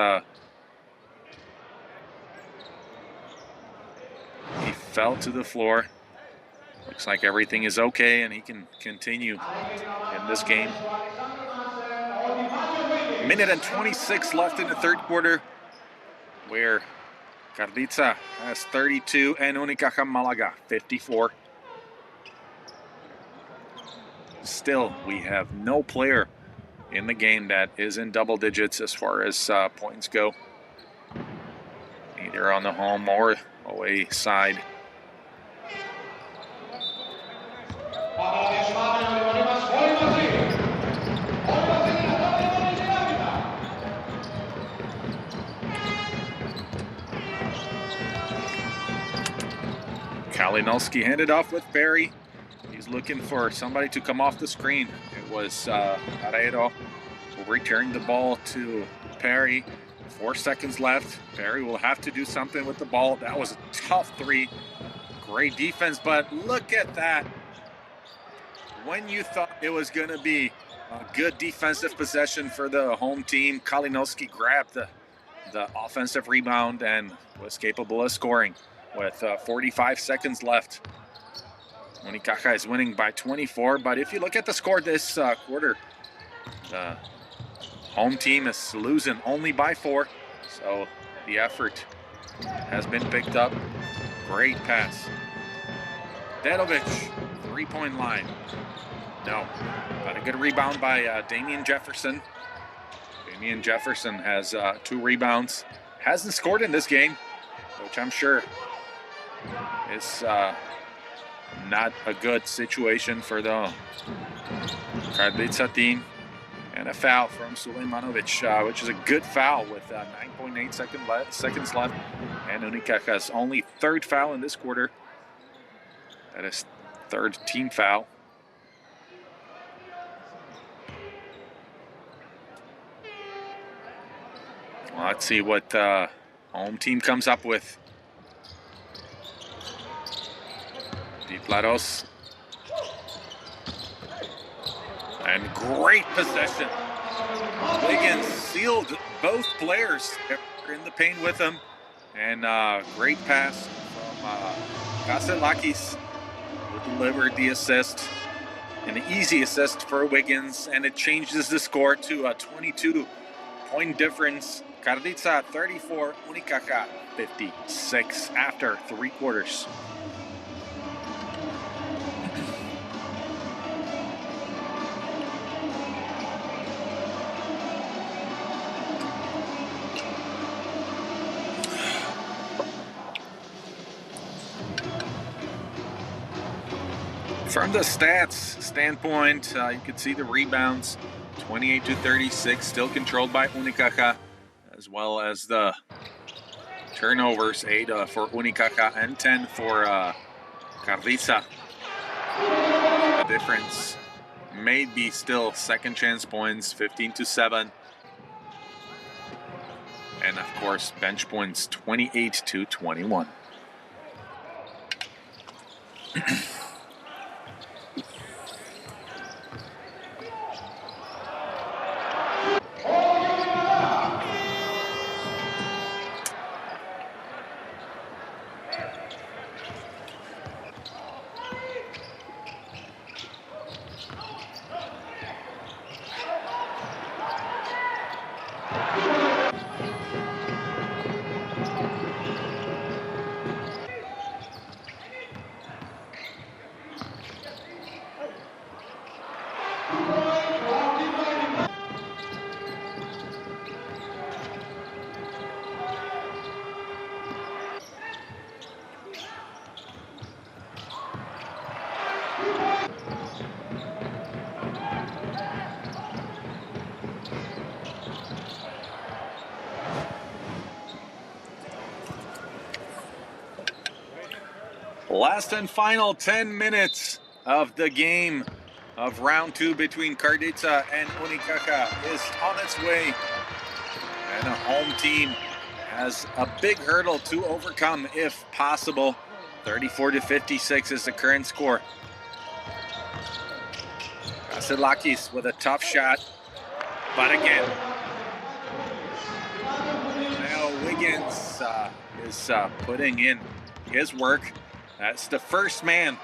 he fell to the floor. Looks like everything is okay and he can continue in this game. Minute and 26 left in the third quarter, where Karditsa has 32 and Unicaja Malaga 54. Still, we have no player in the game that is in double digits as far as points go, either on the home or away side. Kalinowski handed off with Barry. He's looking for somebody to come off the screen. It was Arero who returned the ball to Perry. 4 seconds left. Perry will have to do something with the ball. That was a tough 3. Great defense, but look at that. When you thought it was going to be a good defensive possession for the home team, Kalinowski grabbed the offensive rebound and was capable of scoring with 45 seconds left. Unicaja is winning by 24, but if you look at the score this quarter, the home team is losing only by 4, so the effort has been picked up. Great pass. Dedovic, 3-point line. No, but a good rebound by Damian Jefferson. Damian Jefferson has 2 rebounds. Hasn't scored in this game, which I'm sure is not a good situation for the Karditsa team. And a foul from Sulejmanovic, which is a good foul with 9.8 seconds left. And Unicaja's only 3rd foul in this quarter. That is 3rd team foul. Well, let's see what the home team comes up with. Diplaros. And great possession. Wiggins sealed both players. in the paint with him. And great pass from Kasselakis, who delivered the assist. An easy assist for Wiggins, and it changes the score to a 22-point difference. Karditsa 34, Unicaja 56 after 3 quarters. From the stats standpoint, you can see the rebounds, 28-36, still controlled by Unicaja, as well as the turnovers, 8 for Unicaja and 10 for Karditsa. The difference may be still second chance points, 15-7. And of course, bench points, 28-21. Last and final 10 minutes of the game of round 2 between Karditsa and Unicaja is on its way. And a home team has a big hurdle to overcome if possible. 34-56 is the current score. Kasselakis with a tough shot, but again, now Wiggins is putting in his work. That's the first man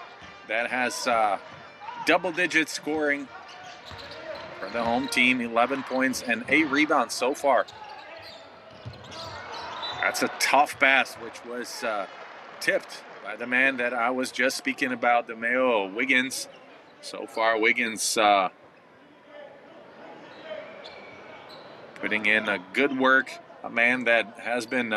that has double-digit scoring for the home team, 11 points and 8 rebounds so far. That's a tough pass, which was tipped by the man that I was just speaking about, the Mayo, Wiggins. So far, Wiggins putting in a good work, a man that has been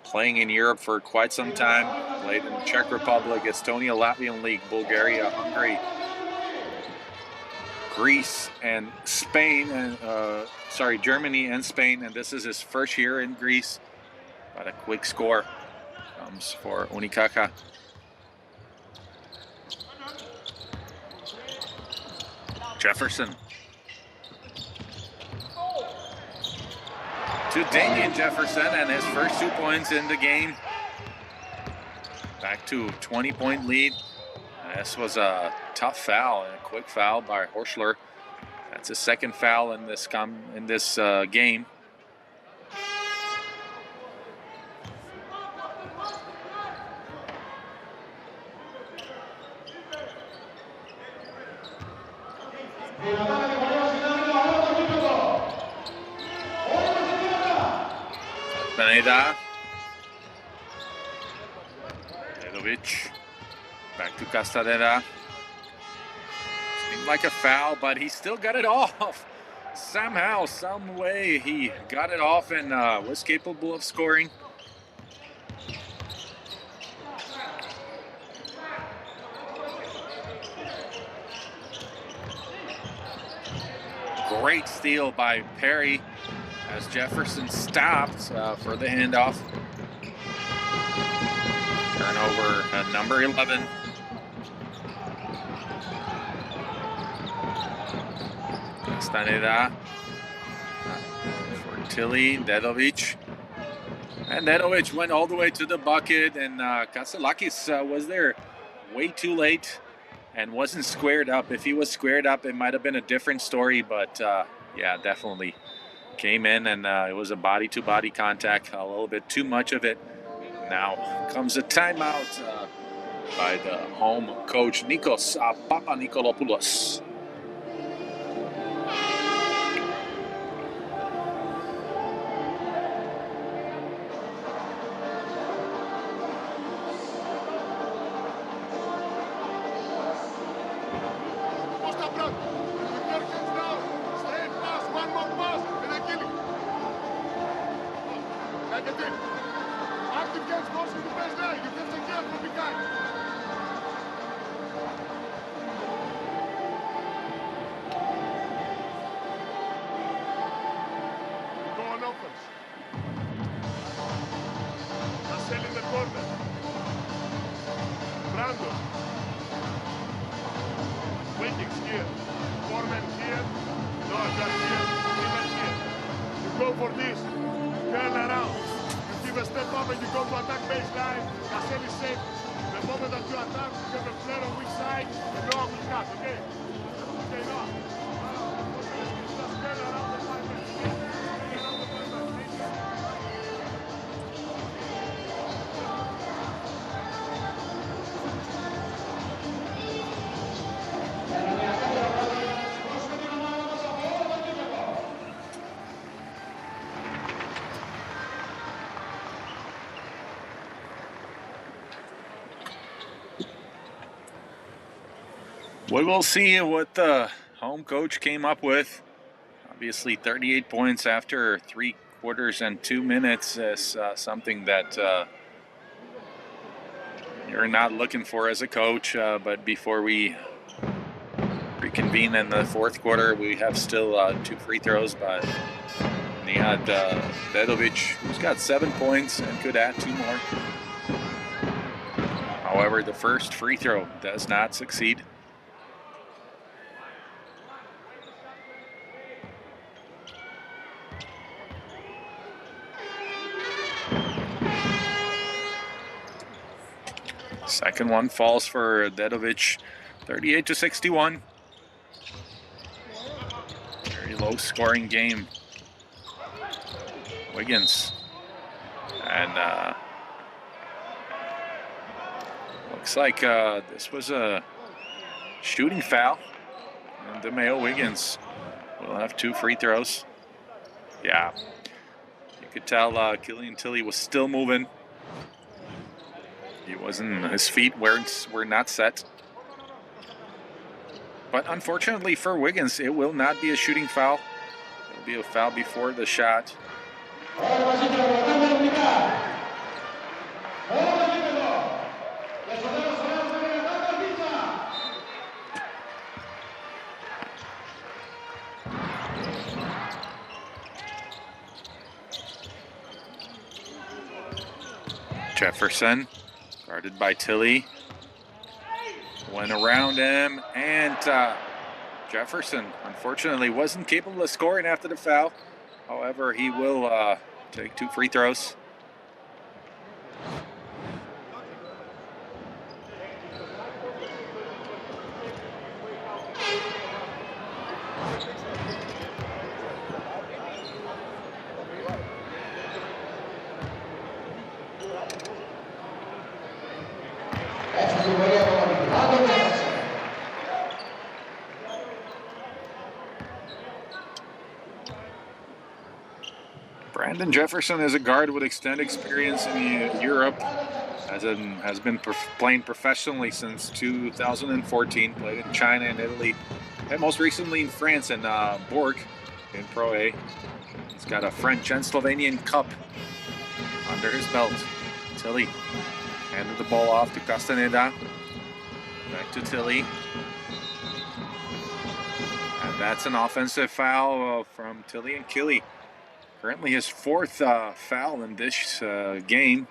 playing in Europe for quite some time, played in the Czech Republic, Estonia, Latvian League, Bulgaria, Hungary, Greece, and Spain, and Germany and Spain, and this is his first year in Greece. But a quick score comes for Unicaja. Jefferson. To Damian Jefferson, and his first 2 points in the game. Back to 20-point lead. This was a tough foul, and a quick foul by Horschler. That's his second foul in this game. Beneda. Dedovic. Back to Castaneda. Seemed like a foul, but he still got it off. Somehow, some way, he got it off and was capable of scoring. Great steal by Perry as Jefferson stopped for the handoff. Turnover at number 11. Castaneda for Tilly, Dedovic. And Dedovic went all the way to the bucket, and Kasselakis was there way too late and wasn't squared up. If he was squared up, it might have been a different story, but yeah, definitely came in and it was a body-to-body contact, a little bit too much of it. Now comes a timeout by the home coach, Nikos Papanikolaopoulos. We will see what the home coach came up with. Obviously, 38 points after 3 quarters and 2 minutes is something that you're not looking for as a coach. But before we reconvene in the fourth quarter, we have still 2 free throws by Nihat Dedovic, who's got 7 points and could add 2 more. However, the first free throw does not succeed. Second one falls for Dedovic, 38-61. Very low scoring game. Wiggins. And looks like this was a shooting foul. And DeMeo Wiggins will have 2 free throws. Yeah, you could tell Killian Tilly was still moving. He wasn't, his feet were not set. But unfortunately for Wiggins, it will not be a shooting foul. It will be a foul before the shot. Jefferson, guarded by Tilly, went around him, and Jefferson unfortunately wasn't capable of scoring after the foul. However, he will take 2 free throws. Brandon Jefferson is a guard with extended experience in Europe, has been playing professionally since 2014, played in China and Italy, and most recently in France and Bourg in Pro A. He's got a French and Slovenian Cup under his belt. Tilly handed the ball off to Castaneda. Back to Tilly. And that's an offensive foul from Tilly and Killy. Currently his 4th foul in this game.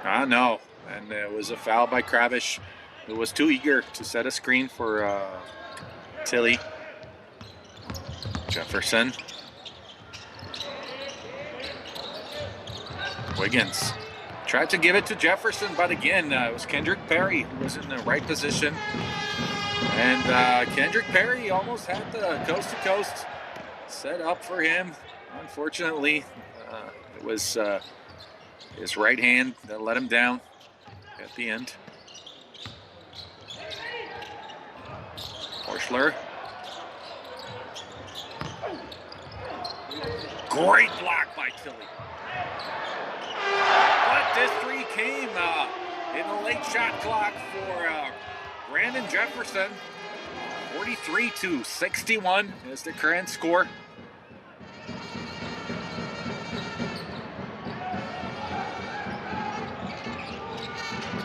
No. And it was a foul by Kravish, who was too eager to set a screen for Tilly. Jefferson. Wiggins tried to give it to Jefferson, but again, it was Kendrick Perry who was in the right position. And Kendrick Perry almost had the coast-to-coast set up for him. Unfortunately, it was his right hand that let him down at the end. Horschler. Great block by Tilly. But this three came in the late shot clock for Brandon Jefferson. 43-61 is the current score.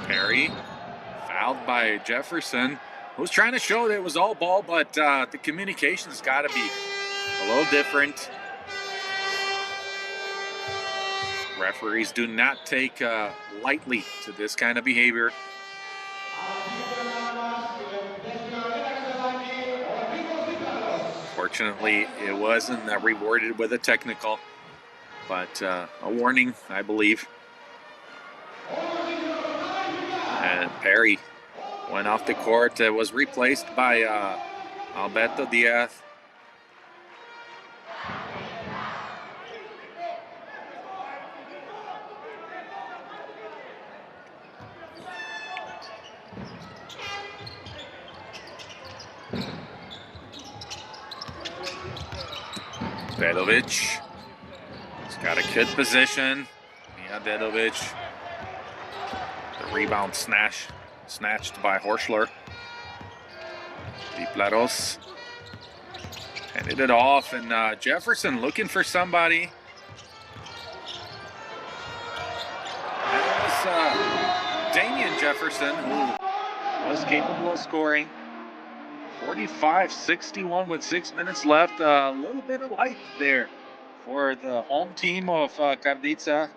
Perry fouled by Jefferson, who was trying to show that it was all ball, but the communication's got to be a little different. Referees do not take lightly to this kind of behavior. Fortunately, it wasn't rewarded with a technical, but a warning, I believe. And Perry went off the court. It was replaced by Alberto Diaz. Bedovic. He's got a good position. Yeah, Bedovic. The rebound snatched by Horschler. Diplaros handed it off, and Jefferson looking for somebody. And it was Damian Jefferson who was capable of scoring. 45-61 with 6 minutes left. A little bit of light there for the home team of Karditsa.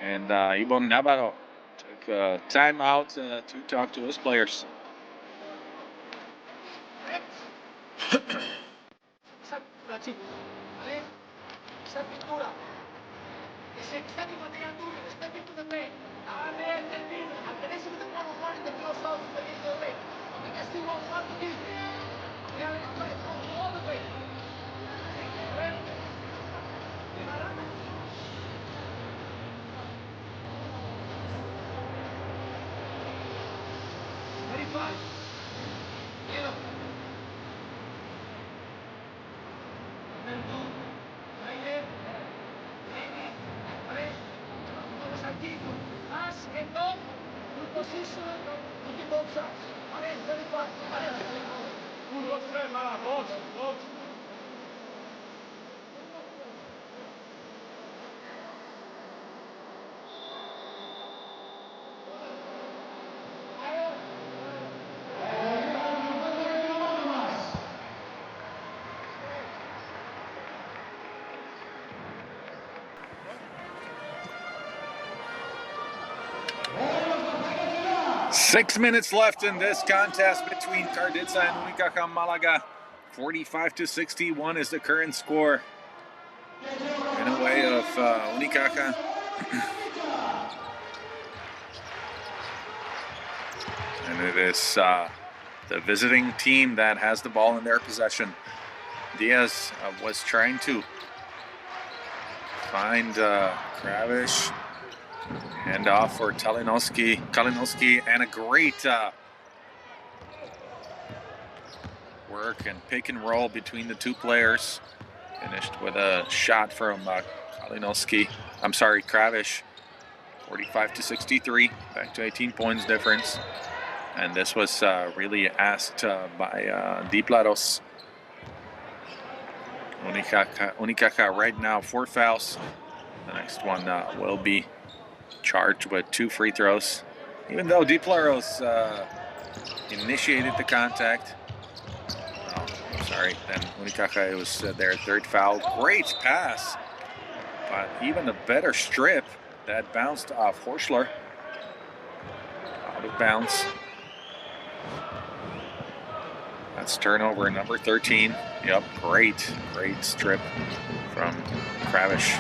And Ibon Navarro took a timeout to talk to his players. Six minutes left in this contest between Karditsa and Unicaja Malaga. 45-61 is the current score. In a way of Unicaja. And it is the visiting team that has the ball in their possession. Diaz was trying to find Kravish. Hand off for Kalinowski, and a great work and pick and roll between the two players. Finished with a shot from Kravish. 45-63, back to 18 points difference. And this was really asked by Diplaros. Unicaja right now 4 fouls. The next one will be charged with 2 free throws. Even though Diplaros initiated the contact. Then Unicaja, it was their 3rd foul. Great pass, but even a better strip that bounced off Horschler. Out of bounds. That's turnover number 13. Yep, great strip from Kravish.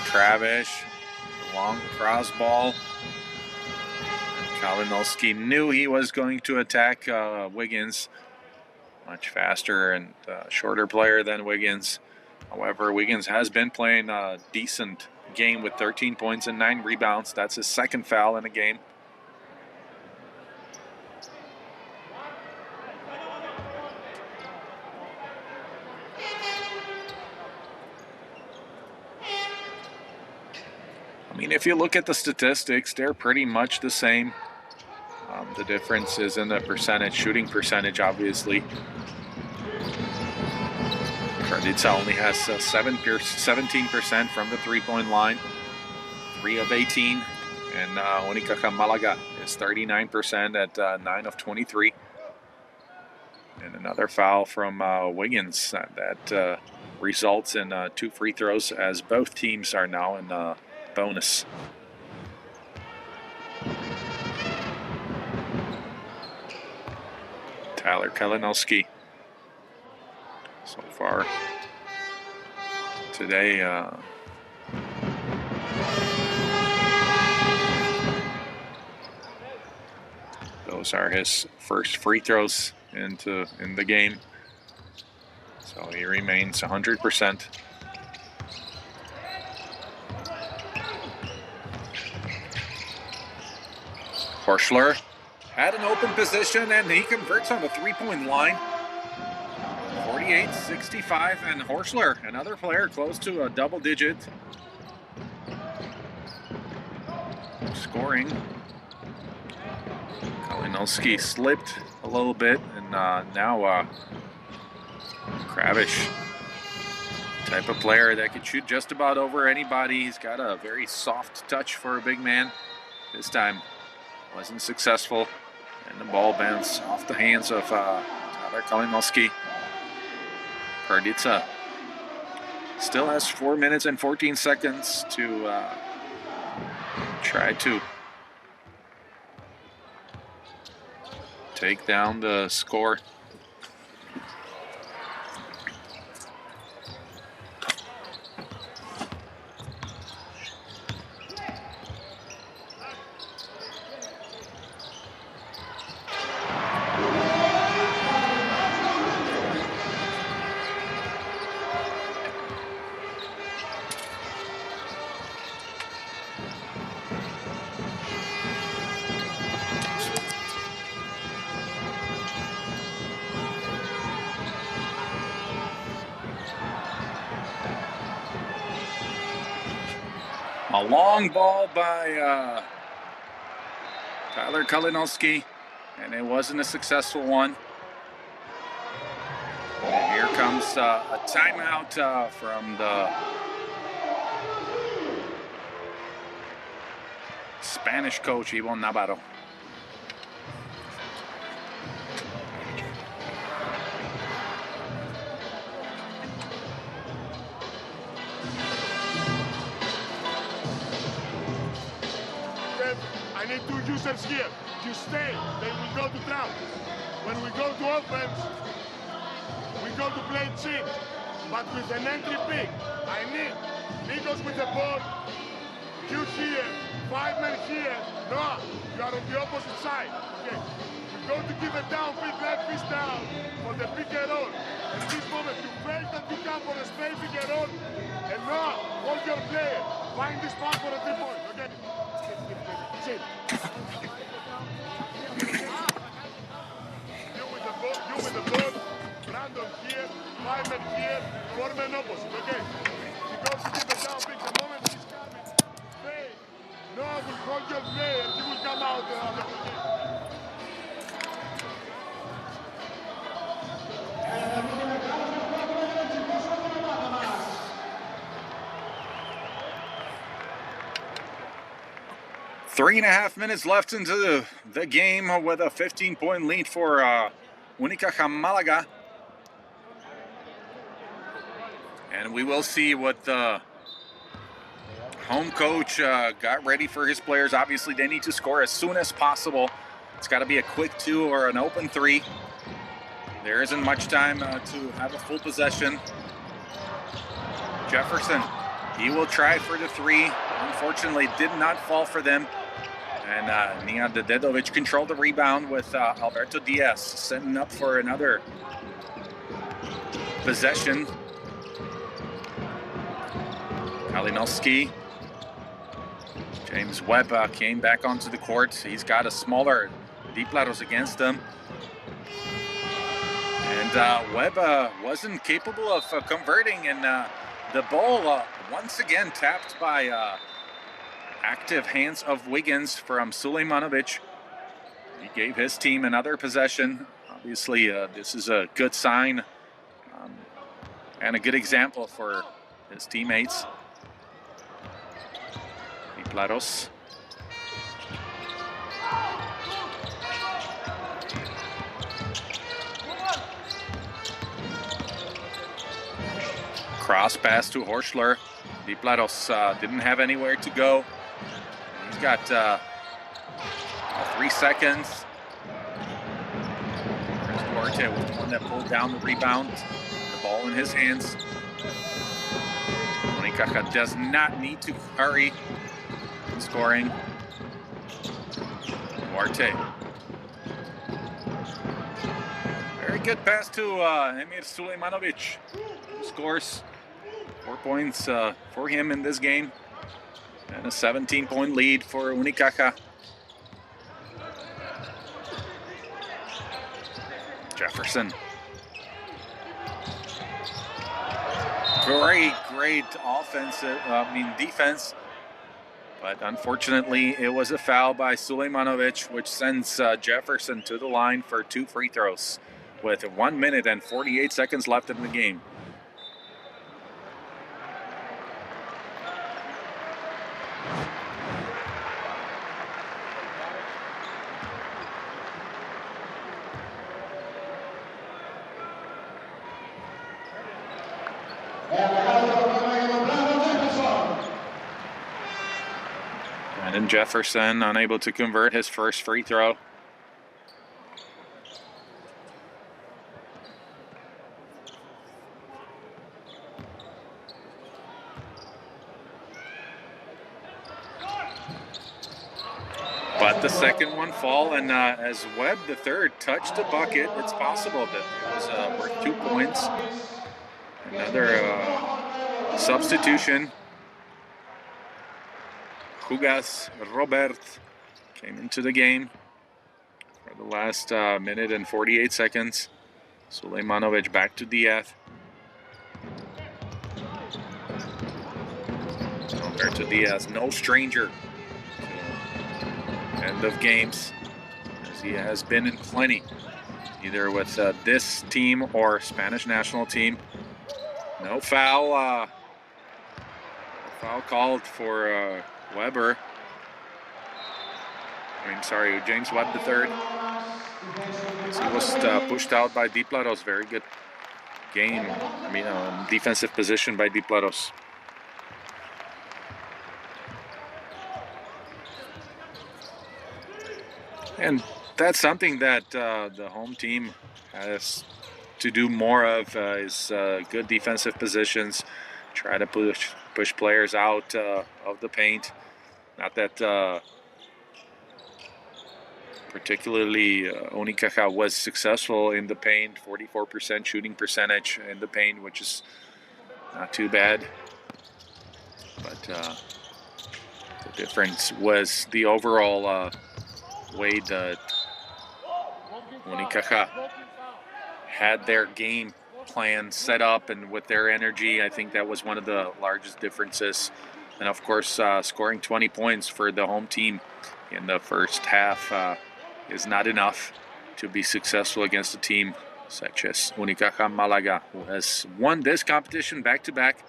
Kravish, long cross ball. Kalinowski knew he was going to attack Wiggins. Much faster and shorter player than Wiggins. However, Wiggins has been playing a decent game with 13 points and 9 rebounds. That's his second foul in a game. I mean, if you look at the statistics, they're pretty much the same. The difference is in the percentage, shooting percentage, obviously. Karditsa only has 17% from the three-point line, 3 of 18. And Unicaja Malaga is 39% at 9 of 23. And another foul from Wiggins that results in 2 free throws, as both teams are now in bonus. Tyler Kalinowski so far today those are his first free throws in the game, so he remains 100%. Horschler had an open position and he converts on the three-point line. 48-65, and Horschler, another player close to a double digit scoring. Kalinowski slipped a little bit, and now Kravish, type of player that could shoot just about over anybody. He's got a very soft touch for a big man. This time wasn't successful, and the ball bounced off the hands of Tyler Kalinowski. Karditsa still has 4 minutes and 14 seconds to try to take down the score. A long ball by Tyler Kalinowski, and it wasn't a successful one. And here comes a timeout from the Spanish coach, Ivon Navarro. I need 2 users here. You stay, then we go to trap. When we go to offense, we go to play chin, but with an entry pick. I need Nikos with the ball, you here, 5 men here. No, you are on the opposite side. Okay, you go to give a down pick, left fist down for the pick and roll. At this moment, you fake that you come for a straight pick and roll, and now hold your player. Find this spot for a 3-point. Okay. You with the ball, Brandon here, 5 men here, 4 men opposite, okay? He goes to give a down pick the moment he's coming. Fade. No, will hold your player, he will come out after the game. 3.5 minutes left into the game with a 15-point lead for Unicaja Malaga. And we will see what the home coach got ready for his players. Obviously, they need to score as soon as possible. It's got to be a quick 2 or an open 3. There isn't much time to have a full possession. Jefferson He will try for the 3. Unfortunately, did not fall for them. And Nia Dededovic controlled the rebound with Alberto Diaz setting up for another possession. Kalinowski. James Webb came back onto the court. He's got a smaller Diplaros against him. And Webb wasn't capable of converting, and the ball once again tapped by active hands of Wiggins from Sulejmanovic. He gave his team another possession. Obviously, this is a good sign and a good example for his teammates. Diplaros. Cross pass to Horschler. Diplaros didn't have anywhere to go. He's got 3 seconds. Chris Duarte was the one that pulled down the rebound. The ball in his hands. Unicaja does not need to hurry in scoring. Duarte. Very good pass to Emir Sulejmanovic, who scores 4 points for him in this game. And a 17-point lead for Unicaja. Jefferson. Great defense. But unfortunately, it was a foul by Sulejmanovic, which sends Jefferson to the line for 2 free throws with 1 minute and 48 seconds left in the game. And Jefferson unable to convert his first free throw. But the second one fall, and as Webb the third touched the bucket, it's possible that it was worth 2 points. Another substitution. Hugas Robert came into the game for the last minute and 48 seconds. Sulejmanovic back to Diaz. Alberto Diaz, no stranger to end of games, as he has been in plenty, either with this team or Spanish national team. No foul. Foul called for Weber. James Webb the third. He was pushed out by Diplaros. Very good game. Defensive position by Diplaros. And that's something that the home team has to do more of, is good defensive positions. Try to push players out of the paint. Not that particularly Unicaja was successful in the paint, 44% shooting percentage in the paint, which is not too bad. But the difference was the overall way that Unicaja had their game plan set up, and with their energy, I think that was one of the largest differences. And of course, scoring 20 points for the home team in the first half is not enough to be successful against a team such as Unicaja Malaga, who has won this competition back-to-back.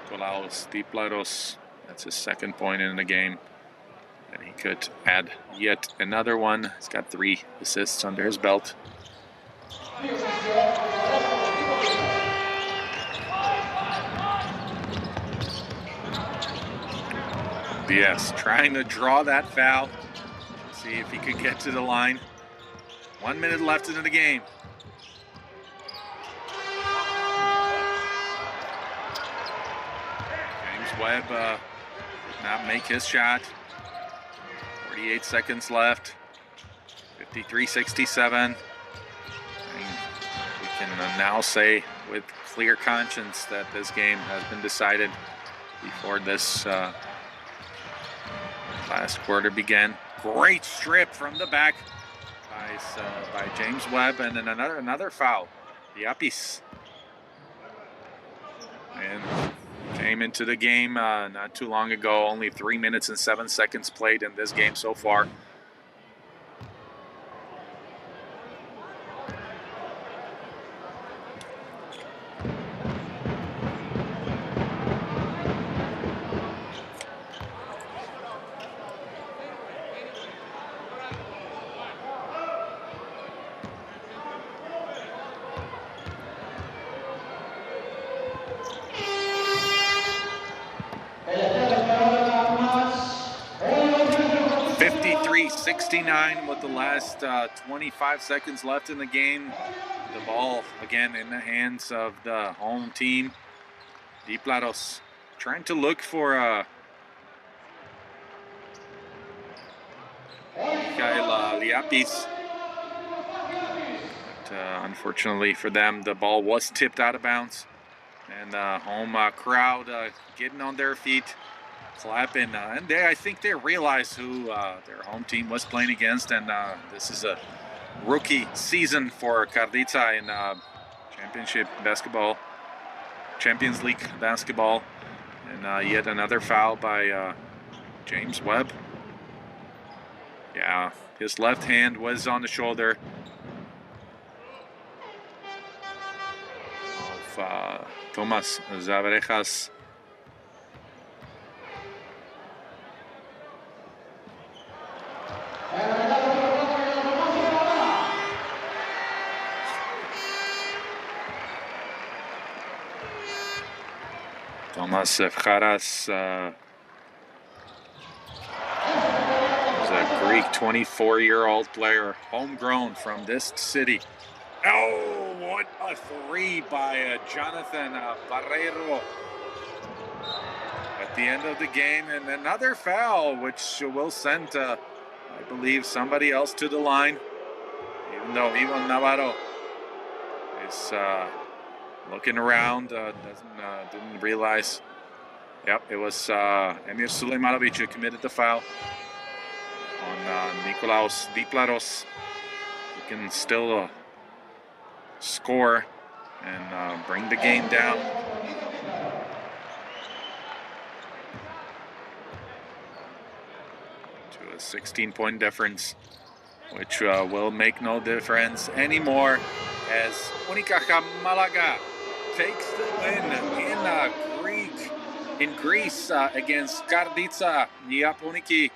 Nicolaos Diplaros, that's his second point in the game. And he could add yet another one. He's got 3 assists under his belt. Diaz trying to draw that foul. See if he could get to the line. 1 minute left into the game. James Webb did not make his shot. 48 seconds left. 53-67. We can now say with clear conscience that this game has been decided before this last quarter began. Great strip from the back by James Webb, and then another foul. Yapis. And came into the game not too long ago. Only 3 minutes and 7 seconds played in this game so far. With the last 25 seconds left in the game. The ball again in the hands of the home team. Diplaros trying to look for Mikhail Liapis. But unfortunately for them, the ball was tipped out of bounds. And the home crowd getting on their feet, clapping, and I think they realized who their home team was playing against, and this is a rookie season for Karditsa in championship basketball, Champions League basketball, and yet another foul by James Webb. Yeah, his left hand was on the shoulder of Tomas Zavarejas. Tomas Efcharas is a Greek 24-year-old player, homegrown from this city. Oh, what a three by Jonathan Barrero at the end of the game. And another foul, which will send, I believe, somebody else to the line, even though Ivan Navarro is looking around, didn't realize. Yep, it was Emir Sulejmanovic who committed the foul on Nikolaos Diplaros. He can still score and bring the game down. To a 16-point difference, which will make no difference anymore as Unicaja Malaga takes the win in Greece against Karditsa IAPONIKI.